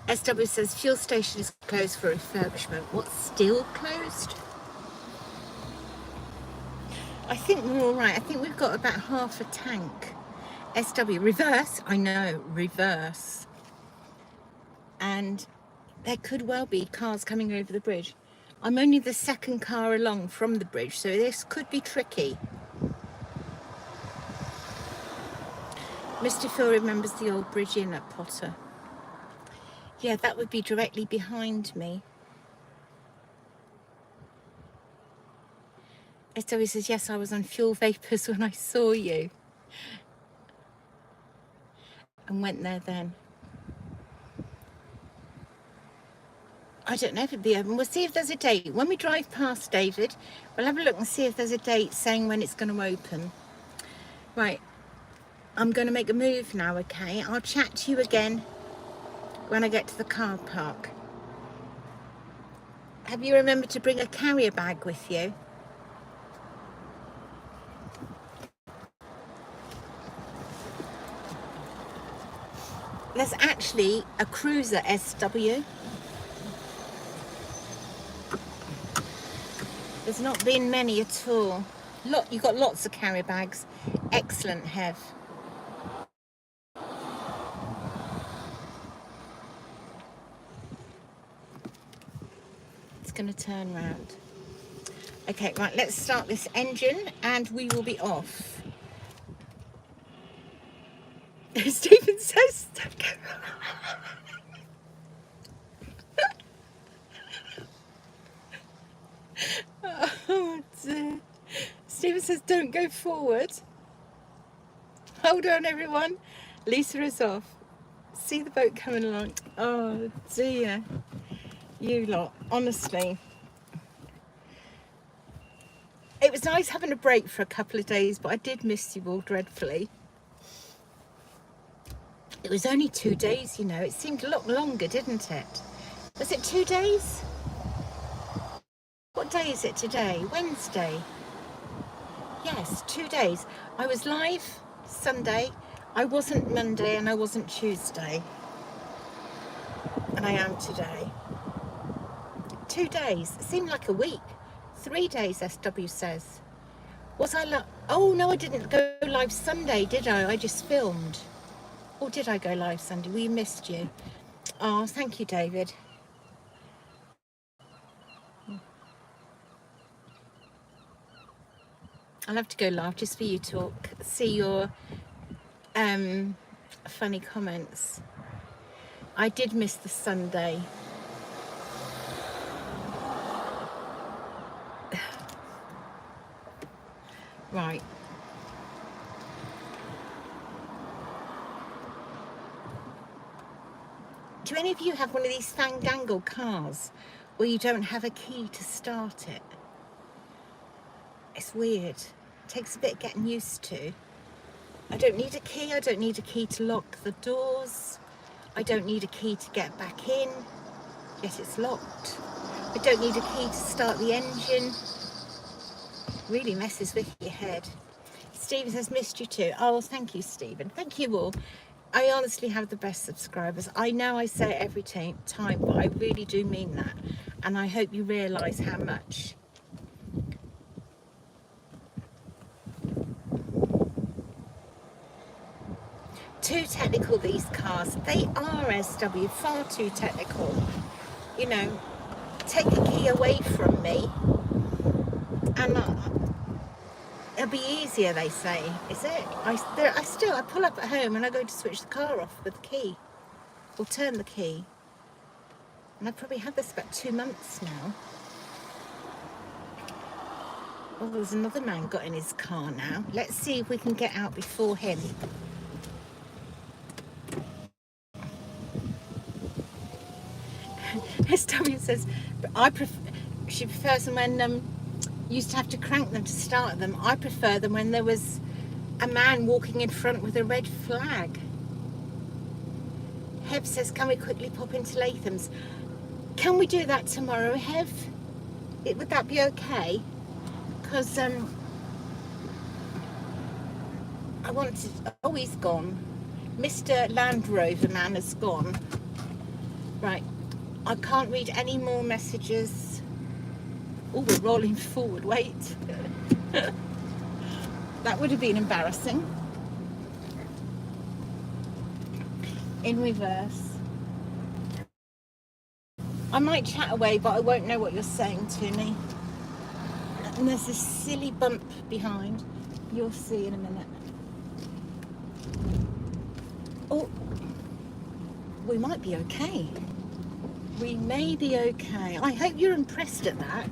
S1: SW says fuel station is closed for refurbishment. What's still closed? I think we're all right. I think we've got about half a tank SW, reverse, I know, reverse. And there could well be cars coming over the bridge. I'm only the second car along from the bridge, so this could be tricky. Mr. Phil remembers the old bridge inn at Potter. Yeah, that would be directly behind me. SW says, yes, I was on fuel vapours when I saw you. And went there then. I don't know if it'd be open. We'll see if there's a date. When we drive past, David, we'll have a look and see if there's a date saying when it's going to open. Right, I'm going to make a move now, okay? I'll chat to you again when I get to the car park. Have you remembered to bring a carrier bag with you? There's actually a cruiser SW. There's not been many at all. Look, you've got lots of carrier bags. Excellent, Hev. It's going to turn round. Okay, right, let's start this engine and we will be off. Stephen says, don't go. Oh dear. Stephen says, don't go forward. Hold on, everyone. Lisa is off. See the boat coming along. Oh dear. You lot, honestly. It was nice having a break for a couple of days, but I did miss you all dreadfully. It was only 2 days, you know. It seemed a lot longer, didn't it? Was it 2 days? What day is it today? Wednesday. Yes, 2 days. I was live Sunday. I wasn't Monday and I wasn't Tuesday. And I am today. 2 days. It seemed like a week. 3 days, SW says. Was I live? Oh, no, I didn't go live Sunday, did I? I just filmed. Or did I go live Sunday? We missed you. Oh, thank you, David. I'll have to go live just for you to see your funny comments. I did miss the Sunday. Right. Do any of you have one of these fandangle cars where you don't have a key to start it? It's weird. It takes a bit getting used to. I don't need a key. I don't need a key to lock the doors. I don't need a key to get back in, yet it's locked. I don't need a key to start the engine. Really messes with your head. Stephen says, missed you too. Oh, thank you, Stephen. Thank you all. I honestly have the best subscribers. I know I say it every time, but I really do mean that. And I hope you realise how much. Too technical, these cars. They are, SW, far too technical. You know, take a key away from me and it'll be easier, they say. Is it? I pull up at home and I go to switch the car off with the key or turn the key. And I've probably had this about 2 months now. Oh, there's another man got in his car now. Let's see if we can get out before him. SW says, she prefers them when used to have to crank them to start them. I prefer them when there was a man walking in front with a red flag. Hev says, can we quickly pop into Latham's? Can we do that tomorrow, Hev? Would that be okay? Because I want to... Oh, he's gone. Mr. Land Rover man has gone. Right. I can't read any more messages. Oh, we're rolling forward. Wait. That would have been embarrassing. in reverse. I might chat away, but I won't know what you're saying to me. And there's this silly bump behind. You'll see in a minute. Oh, we might be okay. We may be okay. I hope you're impressed at that.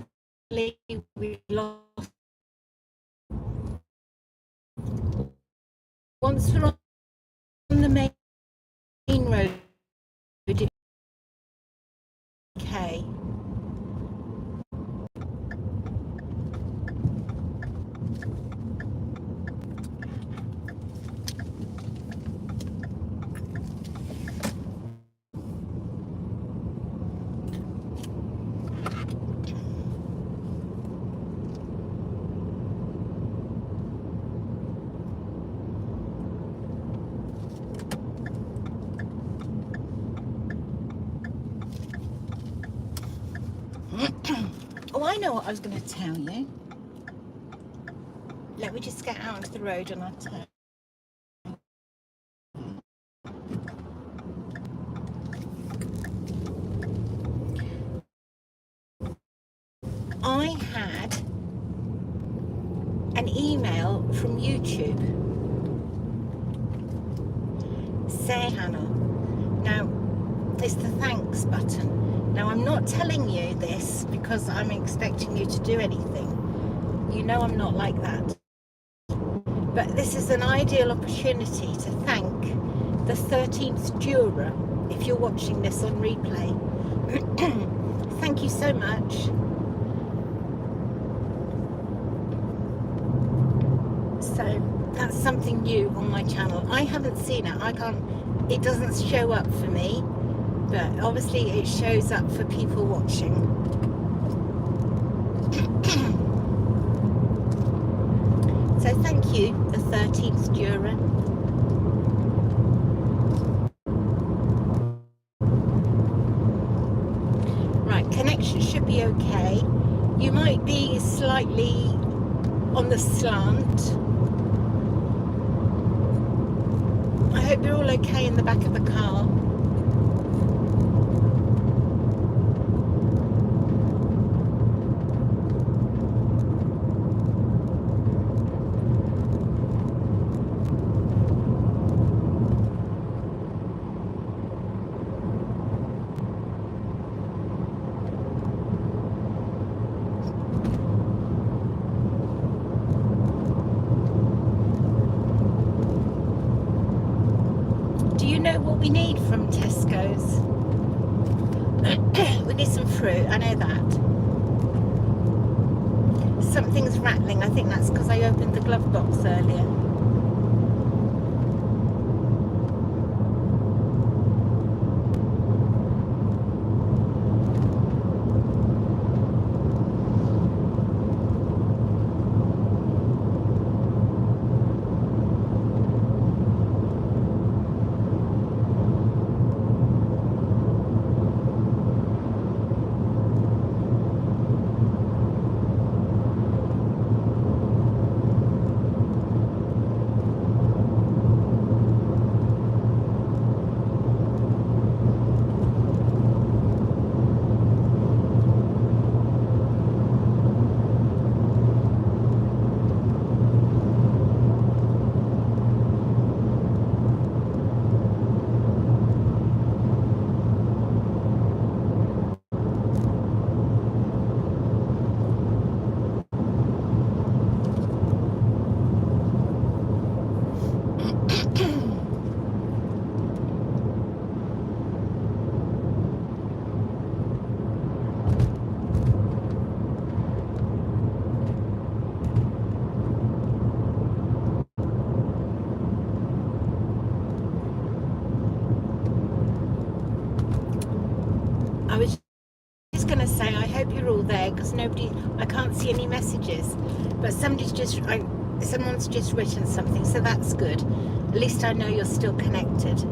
S1: We lost. Once we're on the main road, okay. Oh, I know what I was going to tell you. Let me just get out onto the road and I'll tell. I had an email from YouTube saying, Hannah, now it's the thanks button. Now I'm not telling you this because I'm expecting you to do anything. You know I'm not like that. But this is an ideal opportunity to thank the 13th juror, if you're watching this on replay. Thank you so much. So that's something new on my channel. I haven't seen it. It doesn't show up for me, but obviously it shows up for people watching. So thank you, the 13th juror. Right, connection should be okay. You might be slightly on the slant. I hope you're all okay in the back of the car. What we need from Tesco's. We need some fruit, I know that. Something's rattling. I think that's because I opened the glove box earlier. I was just going to say, I hope you're all there, because I can't see any messages, but someone's just written something, so that's good. At least I know you're still connected.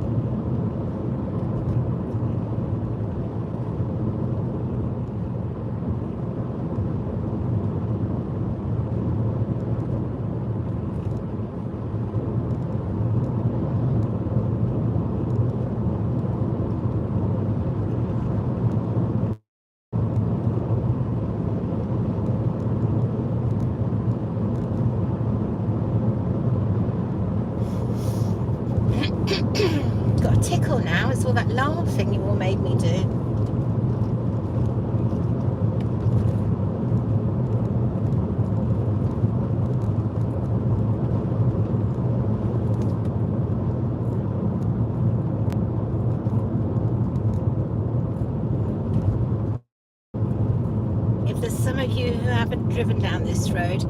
S1: for some of you who haven't driven down this road,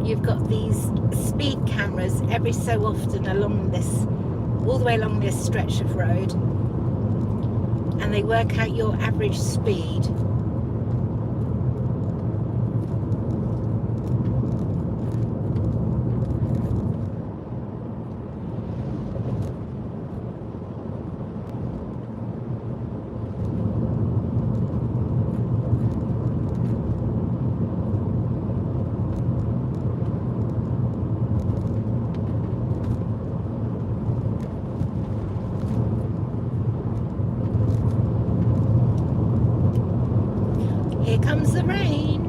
S1: you've got these speed cameras every so often along this, all the way along this stretch of road, and they work out your average speed. Here comes the rain.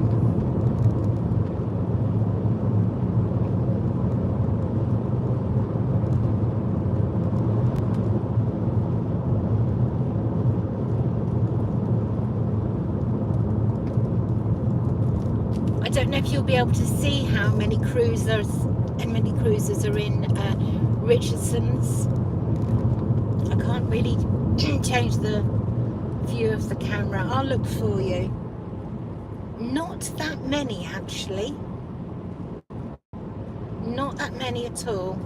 S1: I don't know if you'll be able to see how many cruisers are in Richardson's. I can't really change the view of the camera. I'll look for you. Not that many, actually. Not that many at all.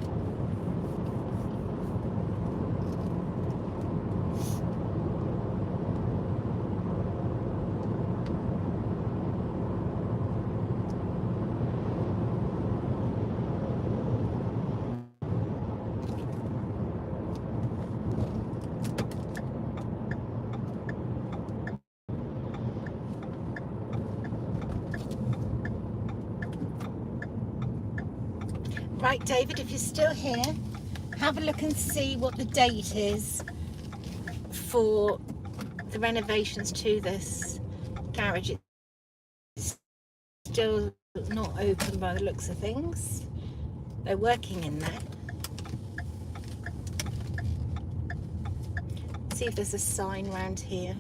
S1: Right, David, if you're still here, have a look and see what the date is for the renovations to this garage. It's still not open by the looks of things. They're working in there. See if there's a sign around here.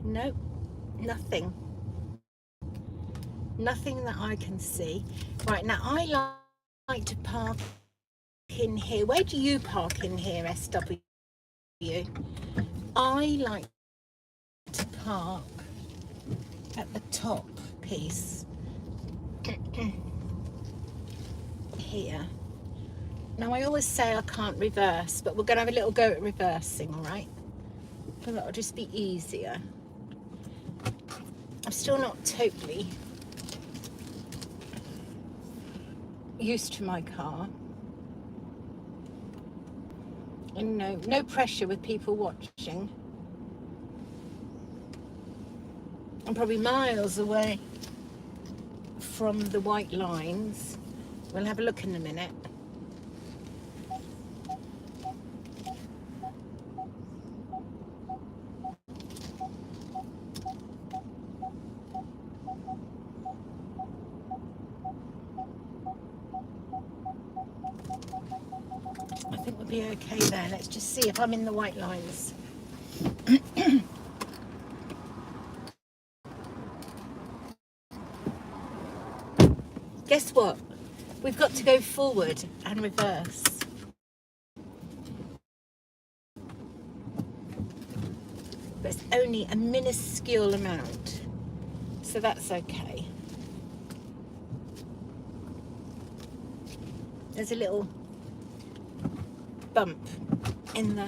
S1: Nope, nothing. Nothing that I can see. Right, now I like to park in here. Where do you park in here, SW? I like to park at the top piece here. Now I always say I can't reverse, but we're going to have a little go at reversing, all right? So that'll just be easier. I'm still not totally used to my car. And no pressure with people watching. I'm probably miles away from the white lines. We'll have a look in a minute. I think we'll be okay there. Let's just see if I'm in the white lines. Guess what? We've got to go forward and reverse. But it's only a minuscule amount, so that's okay. There's a little bump in the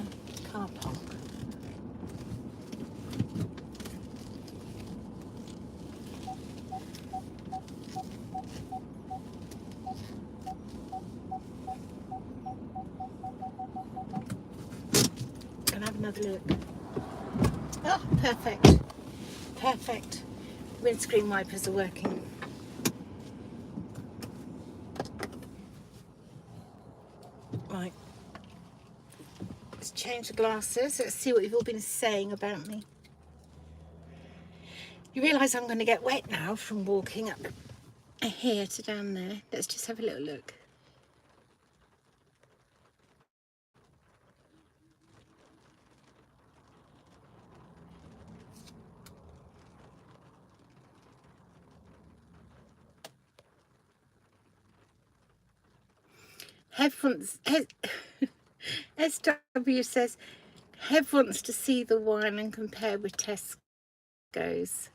S1: car park. Can I have another look? Oh, perfect. Perfect. Windscreen wipers are working. Right. Let's change the glasses. Let's see what you've all been saying about me. You realise I'm going to get wet now from walking up here to down there. Let's just have a little look. Headphones. SW says Hev wants to see the wine and compare with Tesco's.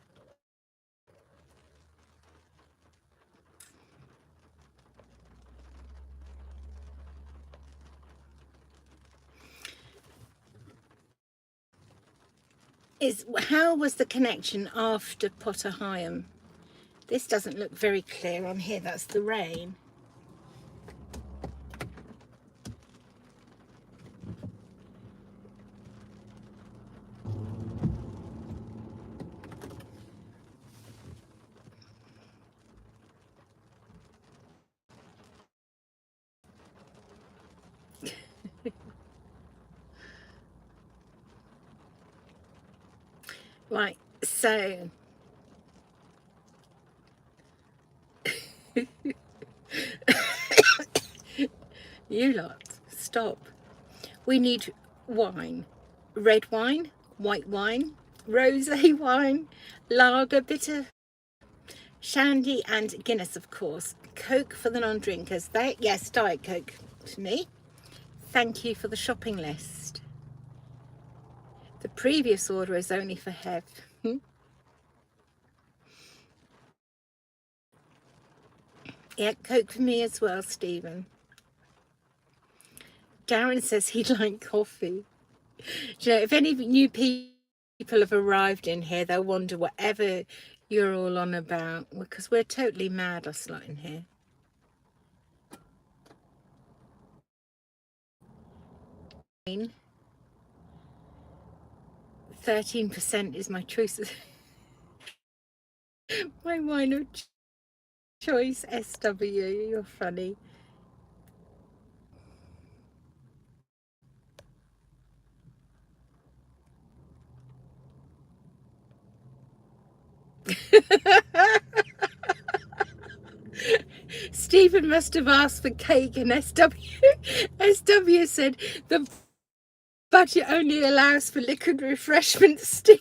S1: How was the connection after Potter Heigham? This doesn't look very clear on here. That's the rain. Right, so you lot, stop. We need wine. Red wine, white wine, rosé wine, lager, bitter, shandy, and Guinness, of course. Coke for the non-drinkers. Yes, Diet Coke to me. Thank you for the shopping list. The previous order is only for Hev. Yeah, Coke for me as well, Stephen. Darren says he'd like coffee. Do you know, if any new people have arrived in here, they'll wonder whatever you're all on about, because we're totally mad, us lot in here. $13 is my choice. My wine of choice, SW. You're funny. Stephen must have asked for cake, and SW said the budget only allows for liquid refreshments, Stephen.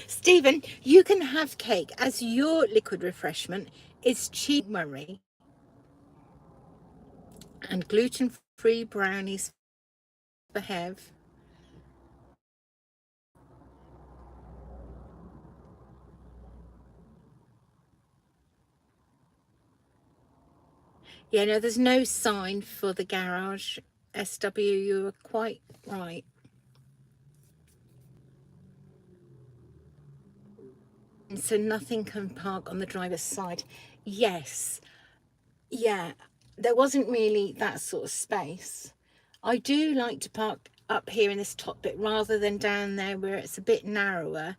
S1: Stephen, you can have cake as your liquid refreshment. It's cheap, Murray. And gluten-free brownies for Hev. Yeah, no, there's no sign for the garage. SW, you were quite right. So nothing can park on the driver's side. Yes. Yeah, there wasn't really that sort of space. I do like to park up here in this top bit rather than down there where it's a bit narrower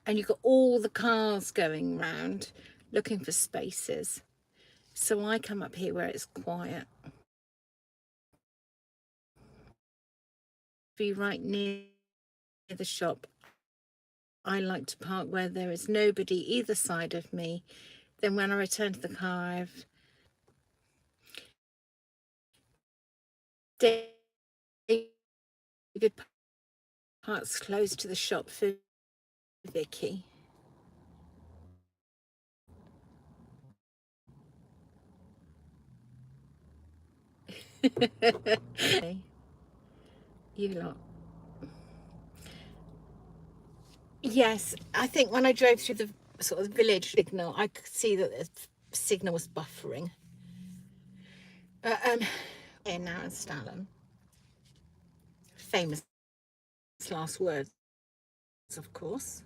S1: and you've got all the cars going round looking for spaces. So I come up here where it's quiet. Be right near the shop. I like to park where there is nobody either side of me. Then when I return to the car, David parks close to the shop for Vicky. You lot. Yes, I think when I drove through the sort of village signal, I could see that the signal was buffering. But here now in Stalham, famous last words, of course.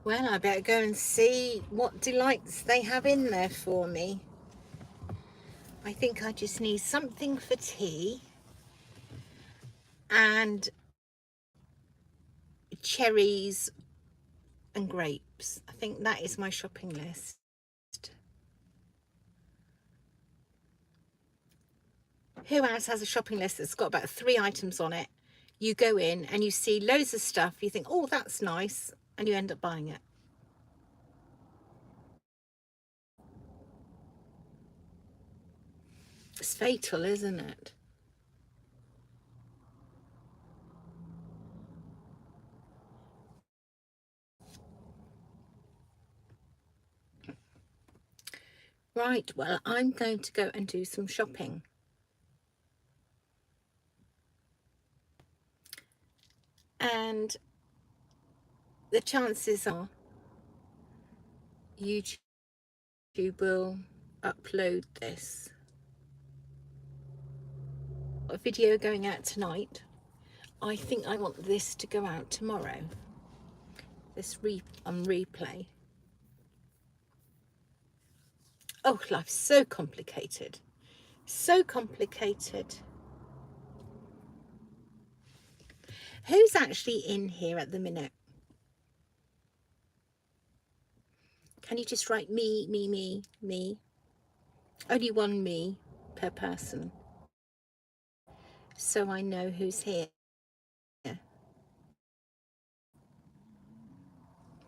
S1: Well, I better go and see what delights they have in there for me. I think I just need something for tea and cherries and grapes. I think that is my shopping list. Who else has a shopping list that's got about 3 items on it? You go in and you see loads of stuff. You think, oh, that's nice. And you end up buying it. It's fatal, isn't it? Right, well, I'm going to go and do some shopping. And the chances are YouTube will upload this. A video going out tonight. I think I want this to go out tomorrow. This on replay. Oh, life's so complicated. So complicated. Who's actually in here at the minute? Can you just write me, me, me, me? Only one me per person. So I know who's here.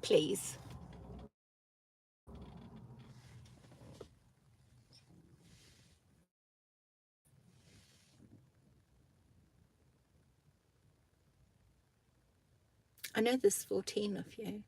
S1: Please. I know there's 14 of you.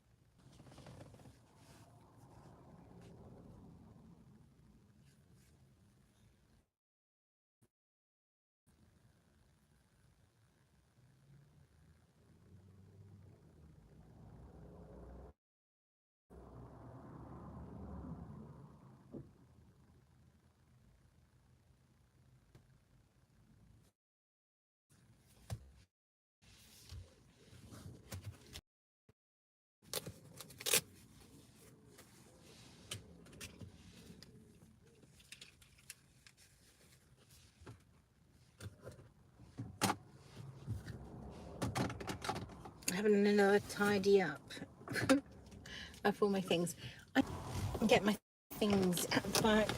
S1: Having another tidy up of all my things. I get my things out back.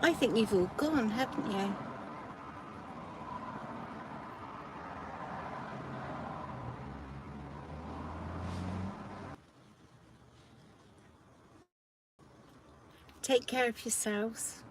S1: I think you've all gone, haven't you? Take care of yourselves.